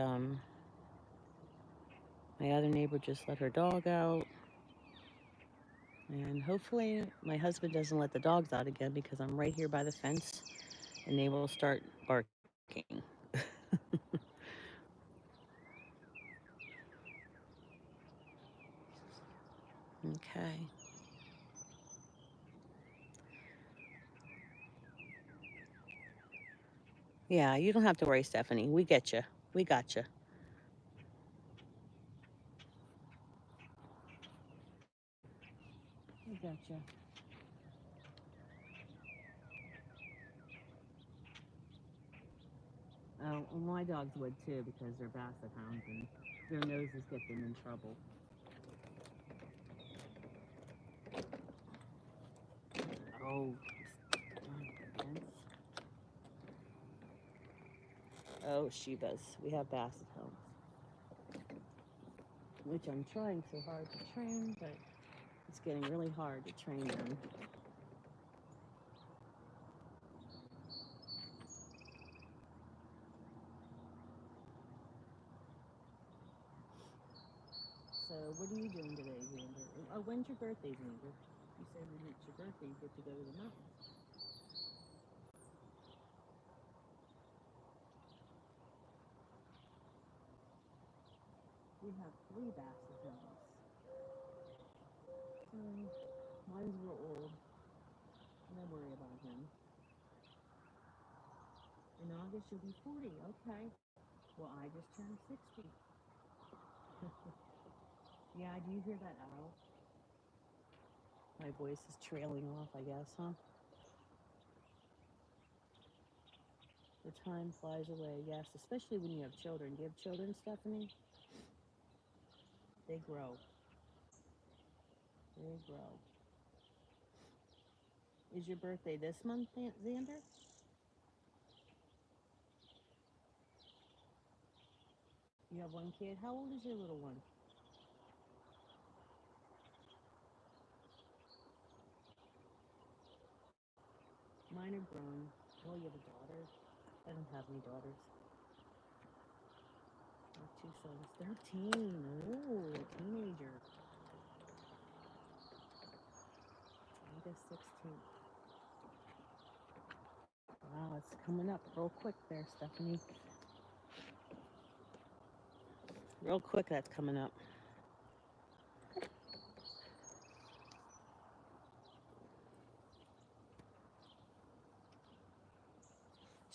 my other neighbor just let her dog out. And hopefully, my husband doesn't let the dogs out again because I'm right here by the fence and they will start barking. Okay. Yeah, you don't have to worry, Stephanie. We get you. We got you. We got you. Oh, well, my dogs would too because they're basset hounds and their noses get them in trouble. Oh, oh, Shivas. We have basset hounds, which I'm trying so hard to train, but it's getting really hard to train them. So, what are you doing today, Xander? Oh, when's your birthday, Xander? You said when it's your birthday, you get to go to the mountains. We have three basset hounds. Mine's real old. I don't worry about him. In August, you'll be 40. Okay. Well, I just turned 60. Yeah, do you hear that owl? My voice is trailing off, I guess, huh? The time flies away, yes, especially when you have children. Do you have children, Stephanie? They grow. They grow. Is your birthday this month, Xander? You have one kid. How old is your little one? Mine are grown. Oh, you have a daughter? I don't have any daughters. I have two sons. 13. Oh, a teenager. August 16th. Wow, it's coming up real quick there, Stephanie. Real quick, that's coming up.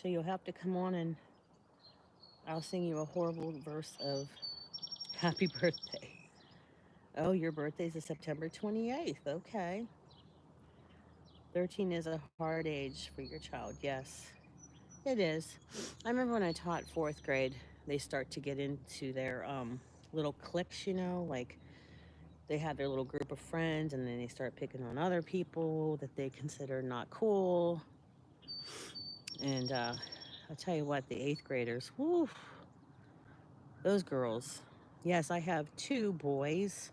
So you'll have to come on and I'll sing you a horrible verse of happy birthday. Oh, your birthday's a September 28th. Okay. 13 is a hard age for your child. Yes, it is. I remember when I taught fourth grade, they start to get into their little cliques, like they have their little group of friends and then they start picking on other people that they consider not cool. And I'll tell you what, the eighth graders, whoo, those girls. Yes, I have two boys.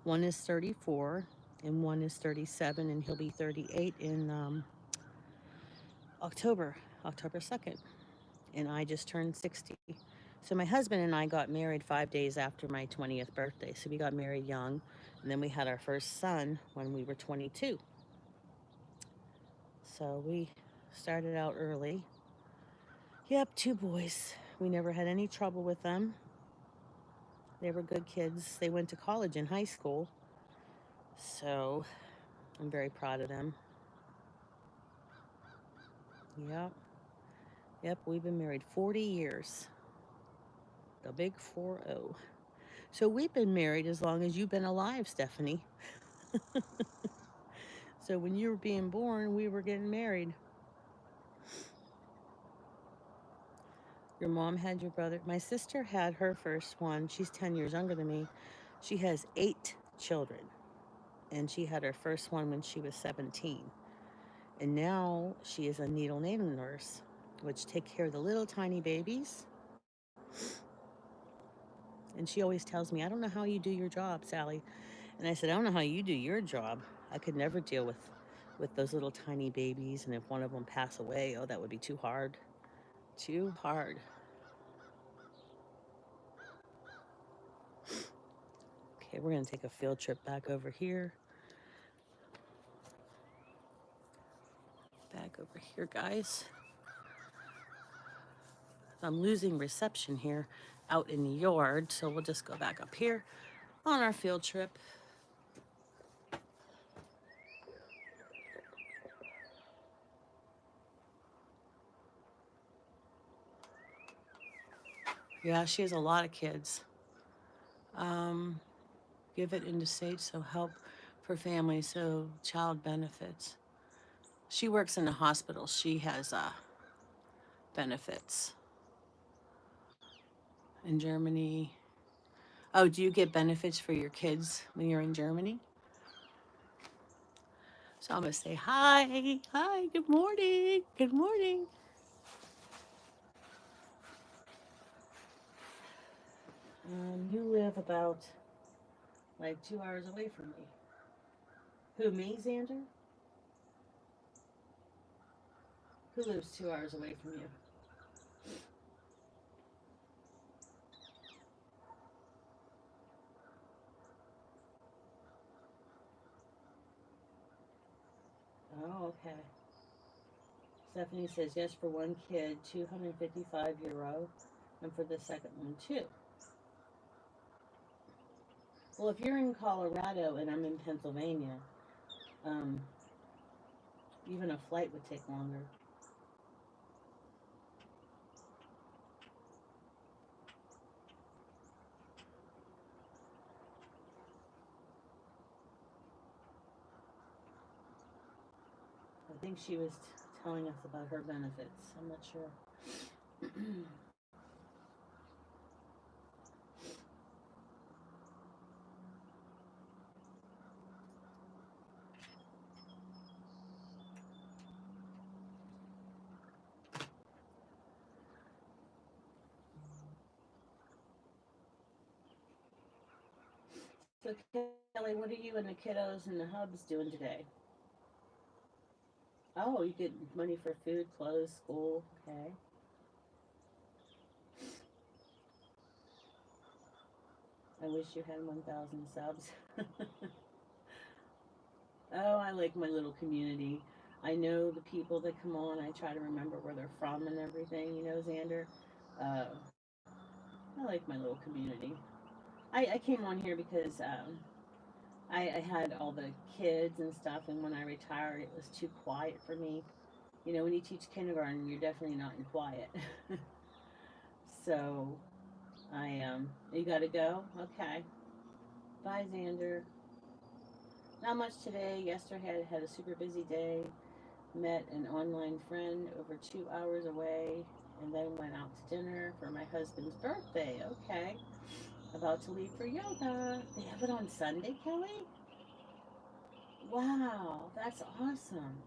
One is 34 and one is 37, and he'll be 38 in October. October 2nd. And I just turned 60. So my husband and I got married 5 days after my 20th birthday. So we got married young. And then we had our first son when we were 22. So we started out early. Yep, 2 boys. We never had any trouble with them. They were good kids. They went to college and high school. So I'm very proud of them. Yep. Yep, we've been married 40 years. The big 4-0. So we've been married as long as you've been alive, Stephanie. So when you were being born, we were getting married. Your mom had your brother. My sister had her first one. She's 10 years younger than me. She has 8 children. And she had her first one when she was 17. And now she is a neonatal nurse, which take care of the little tiny babies. And she always tells me, I don't know how you do your job, Sally. And I said, I don't know how you do your job. I could never deal with those little tiny babies. And if one of them pass away, oh, that would be too hard. Too hard. Okay, we're going to take a field trip back over here. Back over here, guys. I'm losing reception here out in the yard, so we'll just go back up here on our field trip. Yeah, she has a lot of kids. Give it into state, so help for families, so child benefits. She works in a hospital. She has benefits in Germany. Oh, do you get benefits for your kids when you're in Germany? So I'm going to say hi. Hi, good morning. Good morning. You live about like 2 hours away from me. Who, me, Xander? Who lives 2 hours away from you? Oh, okay. Stephanie says yes for one kid, €255, and for the second one too. Well, if you're in Colorado and I'm in Pennsylvania, um, even a flight would take longer. I think she was telling us about her benefits. I'm not sure. So, Kelly, what are you and the kiddos and the hubs doing today? Oh, you get money for food, clothes, school. Okay. I wish you had 1,000 subs. Oh, I like my little community. I know the people that come on. I try to remember where they're from and everything, Xander. Uh, I like my little community. I came on here because I had all the kids and stuff, and when I retired, it was too quiet for me. When you teach kindergarten, you're definitely not in quiet. So you gotta go? Okay. Bye, Xander. Not much today. Yesterday I had a super busy day. Met an online friend over 2 hours away, and then went out to dinner for my husband's birthday. Okay. About to leave for yoga. They have it on Sunday, Kelly? Wow, that's awesome.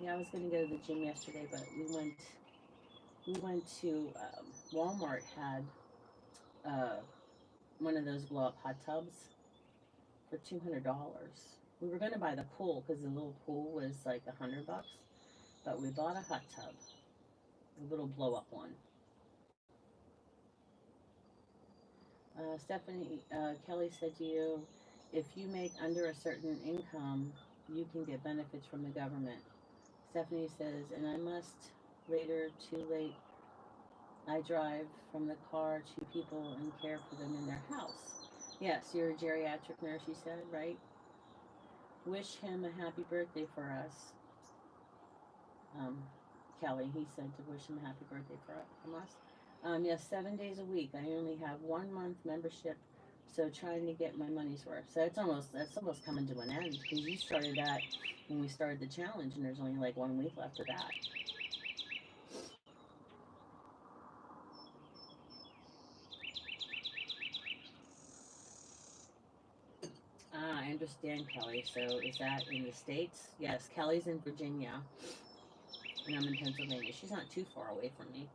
Yeah, I was gonna go to the gym yesterday, but we went to Walmart had uh, one of those blow up hot tubs for $200. We were gonna buy the pool because the little pool was like $100, but we bought a hot tub, a little blow up one. Stephanie, Kelly said to you, if you make under a certain income, you can get benefits from the government. Stephanie says, and I must later, too late, I drive from the car to people and care for them in their house. Yes, you're a geriatric nurse, you said, right? Wish him a happy birthday for us. Um, Kelly, he said to wish him a happy birthday from us. Yes, 7 days a week. I only have 1 month membership, so trying to get my money's worth. So that's almost coming to an end because you started that when we started the challenge, and there's only like 1 week left of that. Ah, I understand, Kelly. So is that in the States? Yes, Kelly's in Virginia, and I'm in Pennsylvania. She's not too far away from me.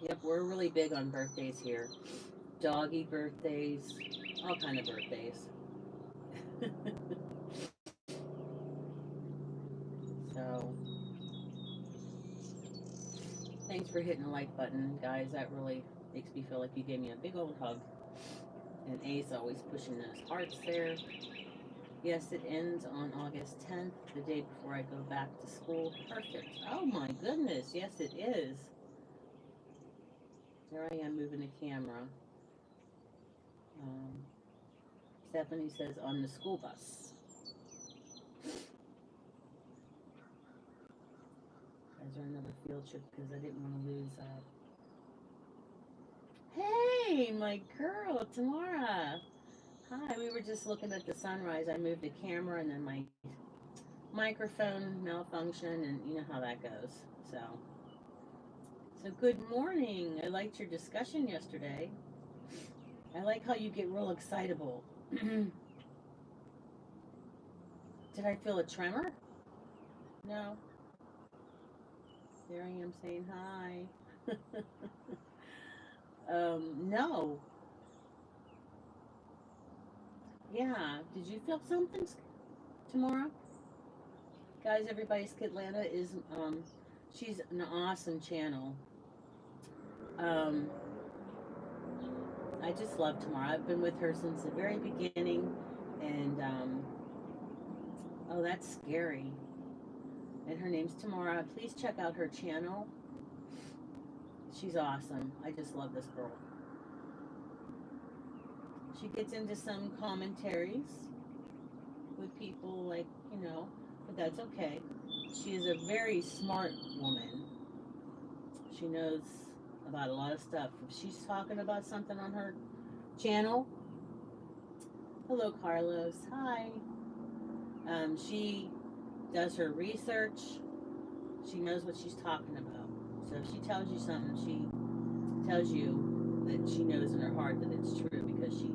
Yep, we're really big on birthdays here. Doggy birthdays, all kind of birthdays. So, thanks for hitting the like button, guys. That really makes me feel like you gave me a big old hug. And A's always pushing those hearts there. Yes, it ends on August 10th, the day before I go back to school. Perfect. Oh my goodness, yes, it is. There I am moving the camera. Um, Stephanie says on the school bus. Guys are another field trip because I didn't want to lose. Hey, my girl, Tamara. Hi, we were just looking at the sunrise. I moved the camera and then my microphone malfunction, and you know how that goes. So good morning. I liked your discussion yesterday. I like how you get real excitable. Did I feel a tremor? No. There I am saying hi. No. Yeah. Did you feel something tomorrow? Guys, everybody, Skitlanta is she's an awesome channel. Um, I just love Tamara. I've been with her since the very beginning, and oh, that's scary. And her name's Tamara. Please check out her channel. She's awesome. I just love this girl. She gets into some commentaries with people, like, but that's okay. She is a very smart woman. She knows about a lot of stuff. If she's talking about something on her channel, hello, Carlos. Hi. She does her research. She knows what she's talking about. So if she tells you something, she tells you that she knows in her heart that it's true because she,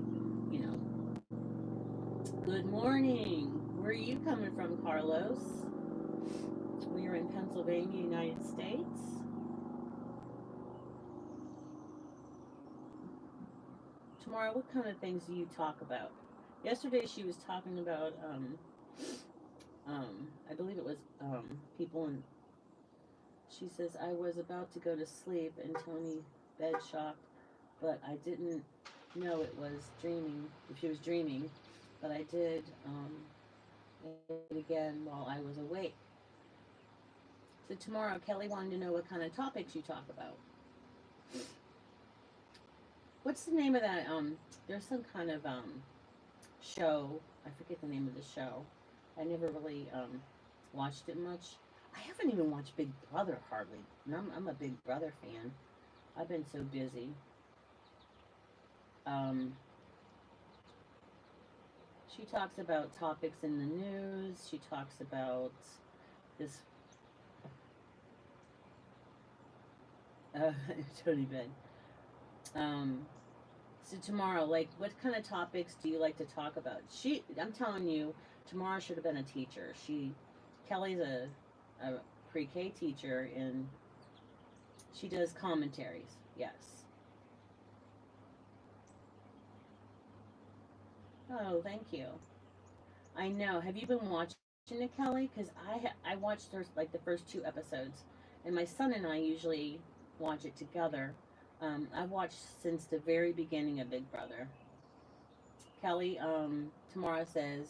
you know. Good morning. Where are you coming from, Carlos? We are in Pennsylvania, United States. Tamara, what kind of things do you talk about? Yesterday she was talking about, I believe it was people in. She says, I was about to go to sleep and Tony bed shocked, but I didn't know it was dreaming, if she was dreaming, but I did it again while I was awake. So tomorrow, Kelly wanted to know what kind of topics you talk about. What's the name of that? There's some kind of show. I forget the name of the show. I never really watched it much. I haven't even watched Big Brother hardly. And I'm a Big Brother fan. I've been so busy. She talks about topics in the news. She talks about this. Tony Bed. So tomorrow, like, what kind of topics do you like to talk about? I'm telling you, tomorrow should have been a teacher. Kelly's a pre-K teacher, and she does commentaries. Yes. Oh, thank you. I know. Have you been watching it, Kelly? Because I watched like the first two episodes, and my son and I usually watch it together. I've watched since the very beginning of Big Brother. Kelly, Tamara says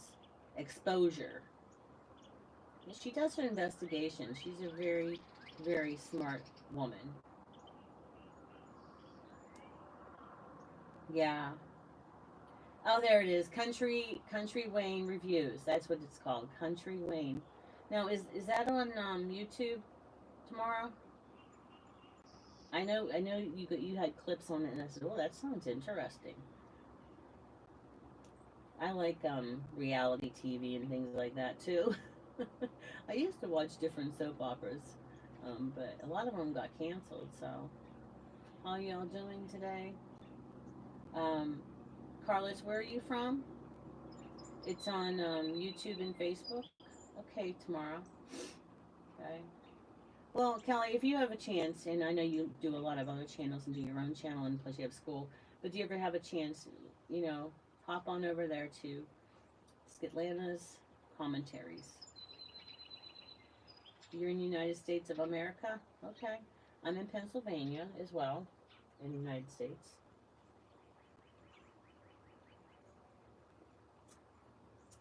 exposure. She does her investigation. She's a very, very smart woman. Yeah. Oh, there it is. Country Wayne reviews. That's what it's called. Country Wayne. Now, is that on YouTube tomorrow? I know you had clips on it, and I said, "Oh, that sounds interesting." I like reality TV and things like that too. I used to watch different soap operas, but a lot of them got canceled. So, how y'all doing today? Um, Carlos, where are you from? It's on YouTube and Facebook. Okay, tomorrow. Okay. Well, Kelly, if you have a chance, and I know you do a lot of other channels and do your own channel, and plus you have school, but do you ever have a chance, you know, hop on over there to Skitlana's commentaries? You're in the United States of America? Okay. I'm in Pennsylvania as well, in the United States.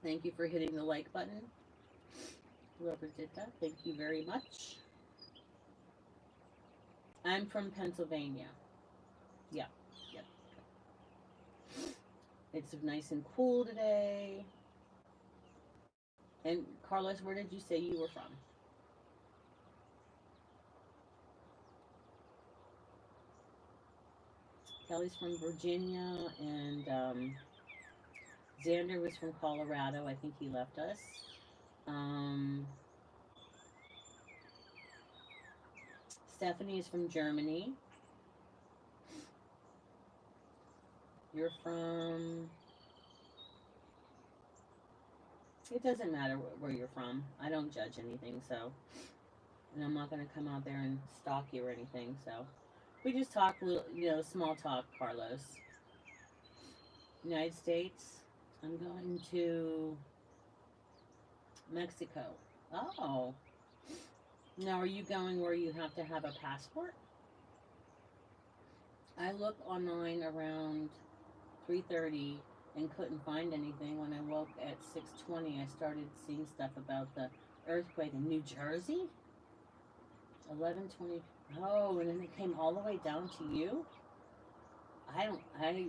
Thank you for hitting the like button. Whoever did that, thank you very much. I'm from Pennsylvania. Yeah, yep. It's nice and cool today. And Carlos, where did you say you were from? Kelly's from Virginia, and Xander was from Colorado. I think he left us. Um, Stephanie is from Germany. You're from. It doesn't matter where you're from. I don't judge anything, so. And I'm not going to come out there and stalk you or anything, so. We just talk, small talk, Carlos. United States. I'm going to Mexico. Oh. Now, are you going where you have to have a passport? I looked online around 3:30 and couldn't find anything. When I woke at 6:20, I started seeing stuff about the earthquake in New Jersey. 11:20. Oh, and then it came all the way down to you. I don't. I.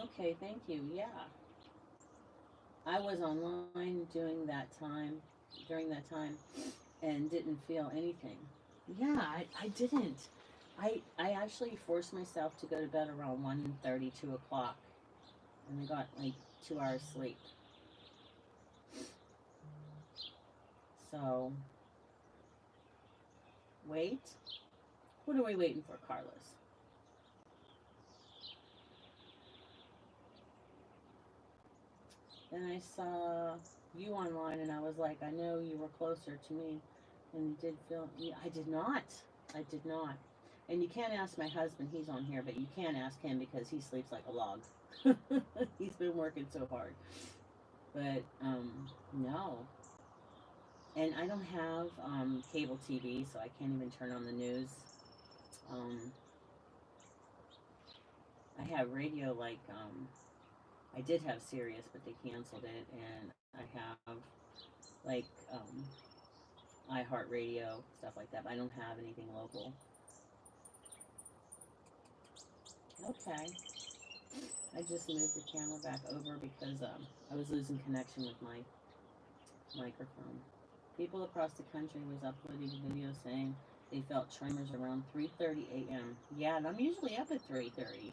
Okay, thank you. Yeah, I was online during that time, and didn't feel anything. Yeah, I didn't. I actually forced myself to go to bed around 1:30, 2 o'clock, and I got like 2 hours sleep. So wait, what are we waiting for, Carlos? Then I saw you online, and I was like, I know you were closer to me, and you did feel. Yeah, I did not. I did not. And you can't ask my husband; he's on here, but you can't ask him because he sleeps like a log. He's been working so hard. But no, and I don't have cable TV, so I can't even turn on the news. Um, I have radio like I did have Sirius, but they canceled it, and I have like iHeartRadio stuff like that. But I don't have anything local. Okay, I just moved the camera back over because I was losing connection with my microphone. People across the country was uploading videos saying they felt tremors around 3:30 a.m. Yeah, and I'm usually up at 3:30,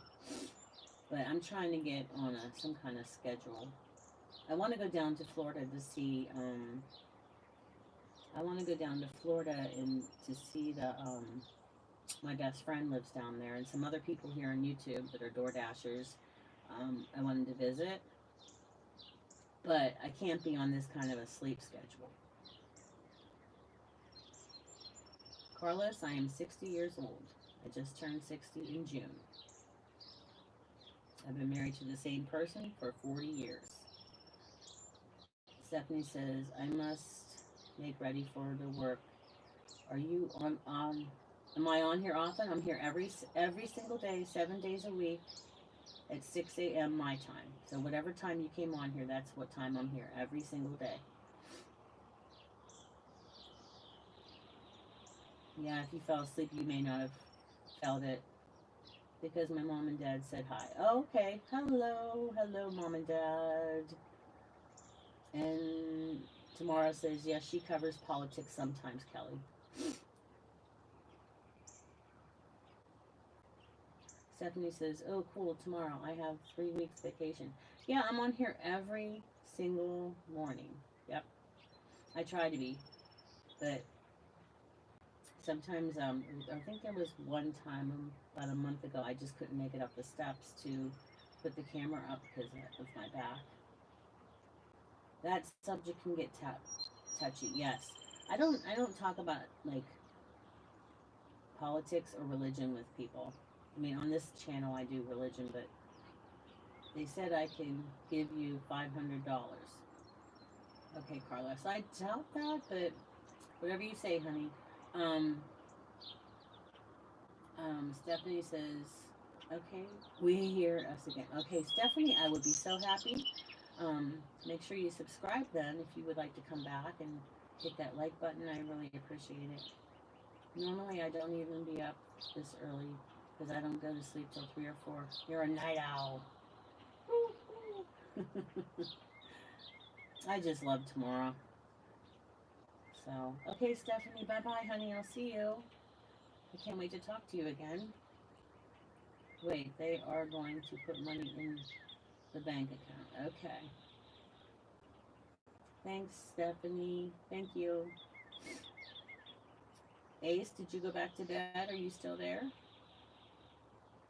but I'm trying to get on some kind of schedule. I want to go down to Florida to see. I want to go down to Florida and to see the. My best friend lives down there, and some other people here on YouTube that are Door Dashers. I wanted to visit, but I can't be on this kind of a sleep schedule. Carlos, I am 60 years old. I just turned 60 in June. I've been married to the same person for 40 years. Stephanie says, I must make ready for the work. Are you on am I on here often? I'm here every single day, 7 days a week at 6 a.m. my time. So whatever time you came on here, that's what time I'm here every single day. Yeah, if you fell asleep, you may not have felt it because my mom and dad said hi. Oh, okay. Hello. Hello, mom and dad. And Tamara says, yes, she covers politics sometimes, Kelly. Stephanie says, oh, cool. Tomorrow I have 3 weeks vacation. Yeah, I'm on here every single morning. Yep. I try to be. But sometimes, I think there was one time about a month ago, I just couldn't make it up the steps to put the camera up because of my back. That subject can get touchy. Yes, I don't talk about like politics or religion with people. I mean, on this channel I do religion, but they said I can give you $500. Okay, Carlos, I doubt that, but whatever you say, honey. Um, Stephanie says, okay, we hear us again. Okay, Stephanie, I would be so happy. Um, Make sure you subscribe then if you would like to come back and hit that like button. I really appreciate it. Normally, I don't even be up this early because I don't go to sleep till 3 or 4. You're a night owl. I just love tomorrow. So, okay, Stephanie, bye bye, honey. I'll see you. I can't wait to talk to you again. Wait, they are going to put money in the bank account. Okay. Thanks, Stephanie. Thank you. Ace, did you go back to bed? Are you still there?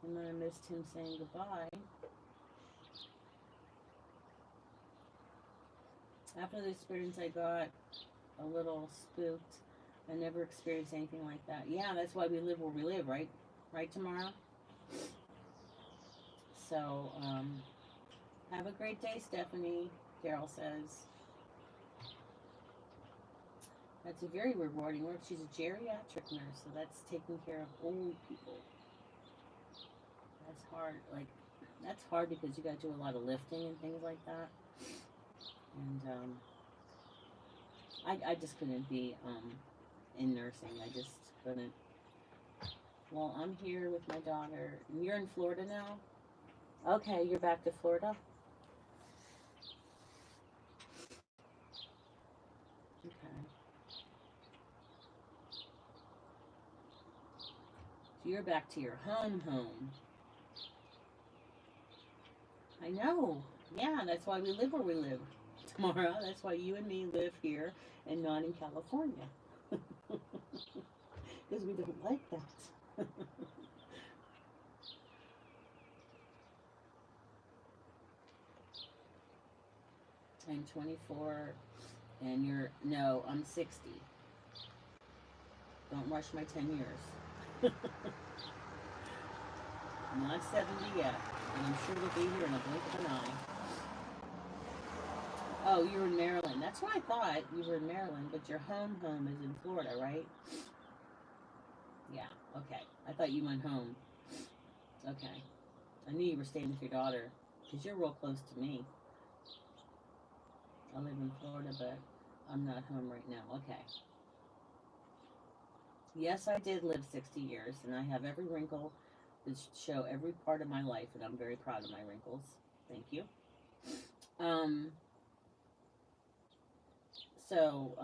And then I missed him saying goodbye. After the experience, I got a little spooked. I never experienced anything like that. Yeah, that's why we live where we live, right? Right, tomorrow? So, have a great day, Stephanie, Carol says. That's a very rewarding work. She's a geriatric nurse, so that's taking care of old people. That's hard. Like, that's hard because you got to do a lot of lifting and things like that. And I just couldn't be in nursing. I just couldn't. Well, I'm here with my daughter. And you're in Florida now? Okay, you're back to Florida? Okay. So you're back to your home. I know. Yeah, that's why we live where we live. Tomorrow, that's why you and me live here and not in California. Because we don't like that. I'm 24 and you're, no, I'm 60. Don't rush my 10 years. I'm not 70 yet, and I'm sure we'll be here in a blink of an eye. Oh, you're in Maryland. That's what I thought. You were in Maryland, but your home is in Florida, right? Yeah, okay. I thought you went home. Okay. I knew you were staying with your daughter, because you're real close to me. I live in Florida, but I'm not home right now. Okay. Yes, I did live 60 years, and I have every wrinkle to show every part of my life, and I'm very proud of my wrinkles. Thank you. Um, so,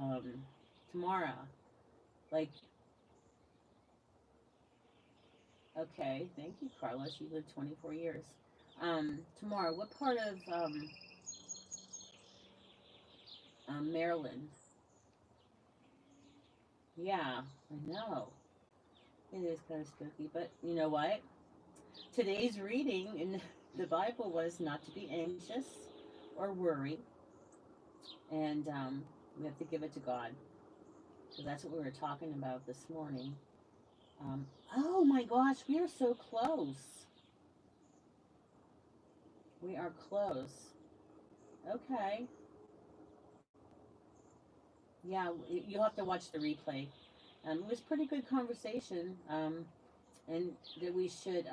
Tamara, like, okay, thank you, Carlos. You lived 24 years. Tamara, what part of Maryland? Yeah, I know. It is kind of spooky, but you know what? Today's reading in the Bible was not to be anxious or worry, and we have to give it to God. So that's what we were talking about this morning. Oh my gosh, we are so close. We are close. Okay. Yeah, you'll have to watch the replay. It was pretty good conversation. And that we should,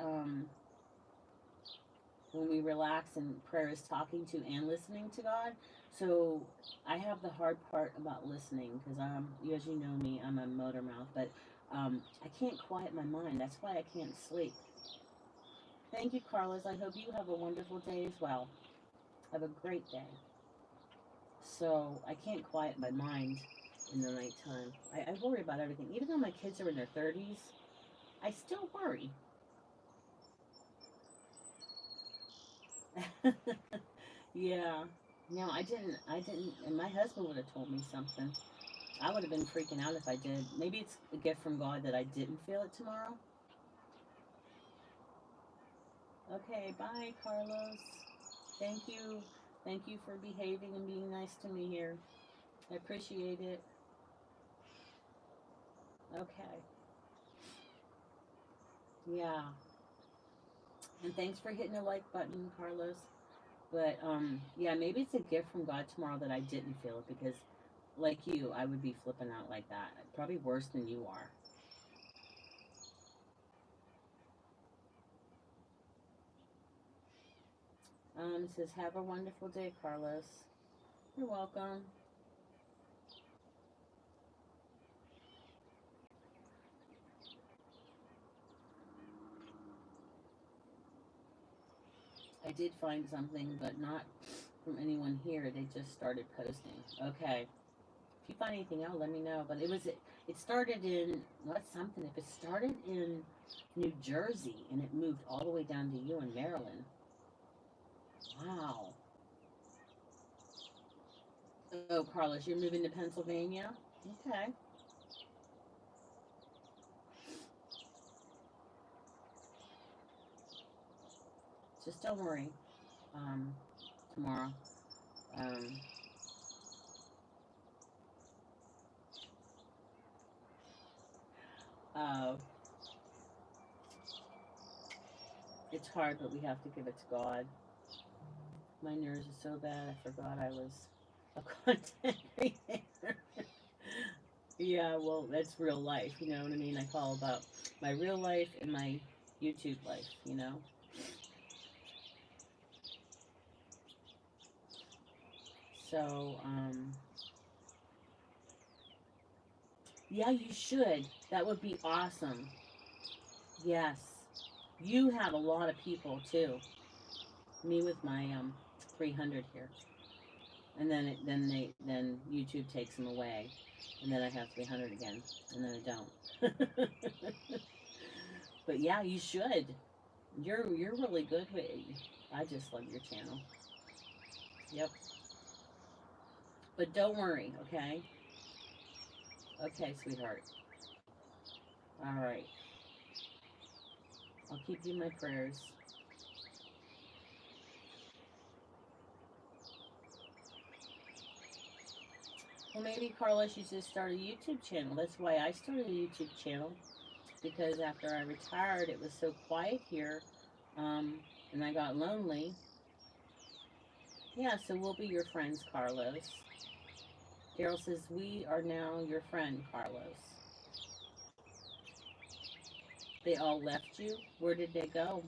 when we relax and prayer is talking to and listening to God. So I have the hard part about listening because as you know me, I'm a motor mouth, but I can't quiet my mind. That's why I can't sleep. Thank you, Carlos. I hope you have a wonderful day as well. Have a great day. So I can't quiet my mind in the nighttime. I worry about everything. Even though my kids are in their 30s, I still worry. Yeah. No, I didn't, and my husband would have told me something. I would have been freaking out if I did. Maybe it's a gift from God that I didn't feel it tomorrow. Okay, bye, Carlos. Thank you. Thank you for behaving and being nice to me here. I appreciate it. Okay. Yeah. And thanks for hitting the like button, Carlos. But yeah, maybe it's a gift from God tomorrow that I didn't feel it because, like you, I would be flipping out like that. Probably worse than you are. It says, have a wonderful day, Carlos. You're welcome. I did find something, but not from anyone here. They just started posting. Okay. If you find anything else, let me know. But it started in, what's something? If it started in New Jersey and it moved all the way down to you in Maryland. Wow. Oh, Carlos, you're moving to Pennsylvania? Okay. Just don't worry. Um, Tomorrow. Um, uh, it's hard, but we have to give it to God. My nerves are so bad. I forgot I was a content creator. Yeah, well, that's real life. You know what I mean? I call about my real life and my YouTube life. You know. So, yeah, you should. That would be awesome. Yes, you have a lot of people too. Me with my 300 here, and then YouTube takes them away, and then I have 300 again, and then I don't. But yeah, you should. You're really good with. I just love your channel. Yep. But don't worry, okay? Okay, sweetheart. All right. I'll keep you in my prayers. Well, maybe Carlos, you should start a YouTube channel. That's why I started a YouTube channel because after I retired, it was so quiet here, um, and I got lonely. Yeah, so we'll be your friends, Carlos. Daryl says we are now your friend, Carlos. They all left you. Where did they go?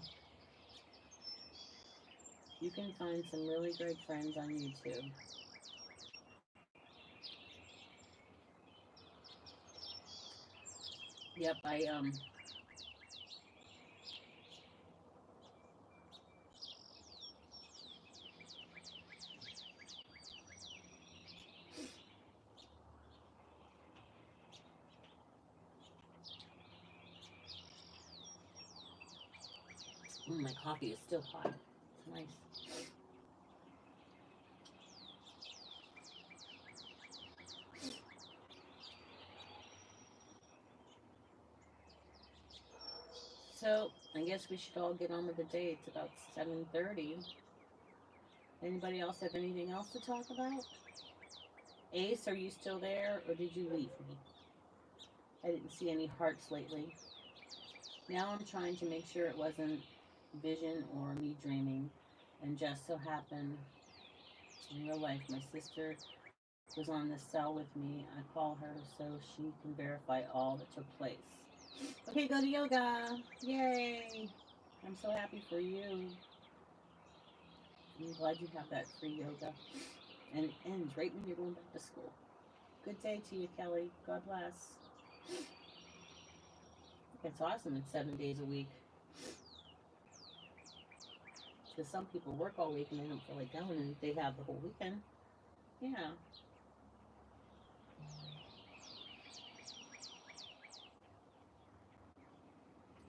You can find some really great friends on YouTube. Yep, my coffee is still hot. It's nice. So I guess we should all get on with the day. It's about 7:30. Anybody else have anything else to talk about? Ace, are you still there, or did you leave me? I didn't see any hearts lately. Now I'm trying to make sure it wasn't vision or me dreaming. And just so happened in real life, my sister was on the cell with me. I call her so she can verify all that took place. Okay, go to yoga. Yay. I'm so happy for you. I'm glad you have that free yoga. And it ends right when you're going back to school. Good day to you, Kelly. God bless. It's awesome. It's 7 days a week. Because some people work all week and they don't feel like going, and they have the whole weekend. Yeah.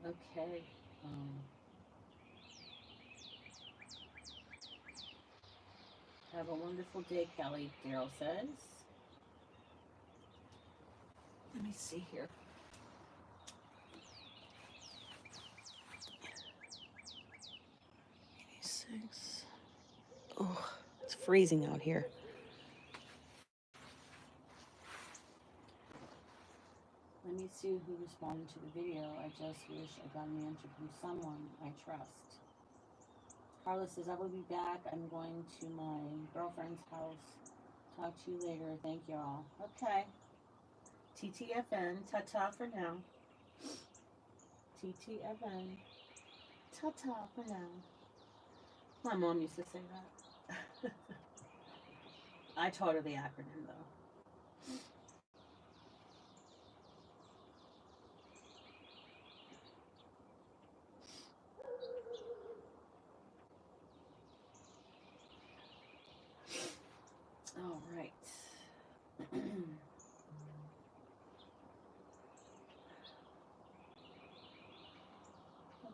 Okay. Have a wonderful day, Kelly. Daryl says. Let me see here. 86. Oh, it's freezing out here. Let me see who responded to the video. I just wish I got an answer from someone I trust. Carla says, I will be back. I'm going to my girlfriend's house. Talk to you later. Thank you all. Okay. TTFN. Ta-ta for now. TTFN. Ta-ta for now. My mom used to say that. I taught her the acronym, though. All right.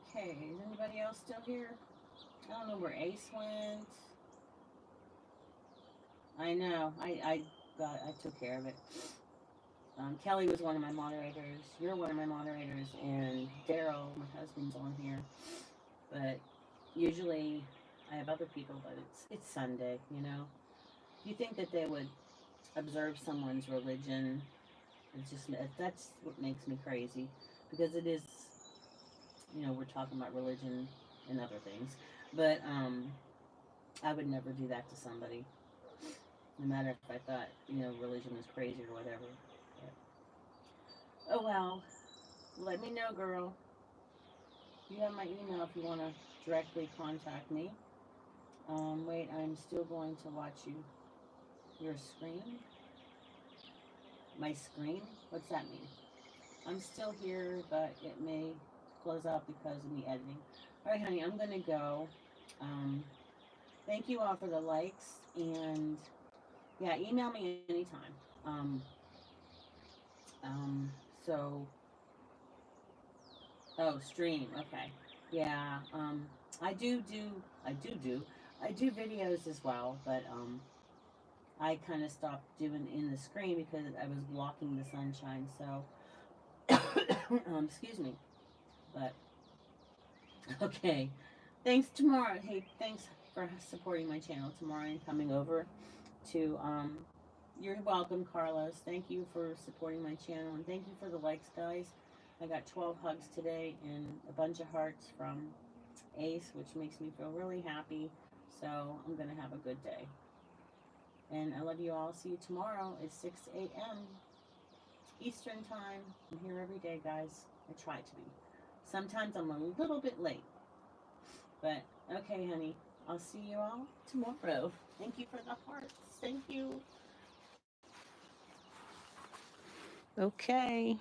Okay, is anybody else still here? I don't know where Ace went. I know. I took care of it. Kelly was one of my moderators. You're one of my moderators, and Daryl, my husband's on here. But usually, I have other people. But it's Sunday, you know. You think that they would observe someone's religion? It's just that's what makes me crazy, because it is. You know, we're talking about religion and other things, but I would never do that to somebody, no matter if I thought, you know, religion was crazy or whatever. But, oh well, let me know, girl. You have my email if you want to directly contact me. Wait, I'm still going to watch you. Your screen? My screen? What's that mean? I'm still here, but it may close out because of me editing. All right, honey, I'm gonna go. Thank you all for the likes, and yeah, email me anytime. So, oh, stream, okay, yeah. I do videos as well, but I kind of stopped doing in the screen because I was blocking the sunshine. So, excuse me, but okay. Thanks tomorrow. Hey, thanks for supporting my channel tomorrow and coming over to you're welcome, Carlos. Thank you for supporting my channel, and thank you for the likes, guys. I got 12 hugs today and a bunch of hearts from Ace, which makes me feel really happy. So I'm gonna have a good day, and I love you all. See you tomorrow at 6 a.m. Eastern time. I'm here every day, guys. I try to be. Sometimes I'm a little bit late, but okay, honey. I'll see you all tomorrow. Thank you for the hearts. Thank you. Okay.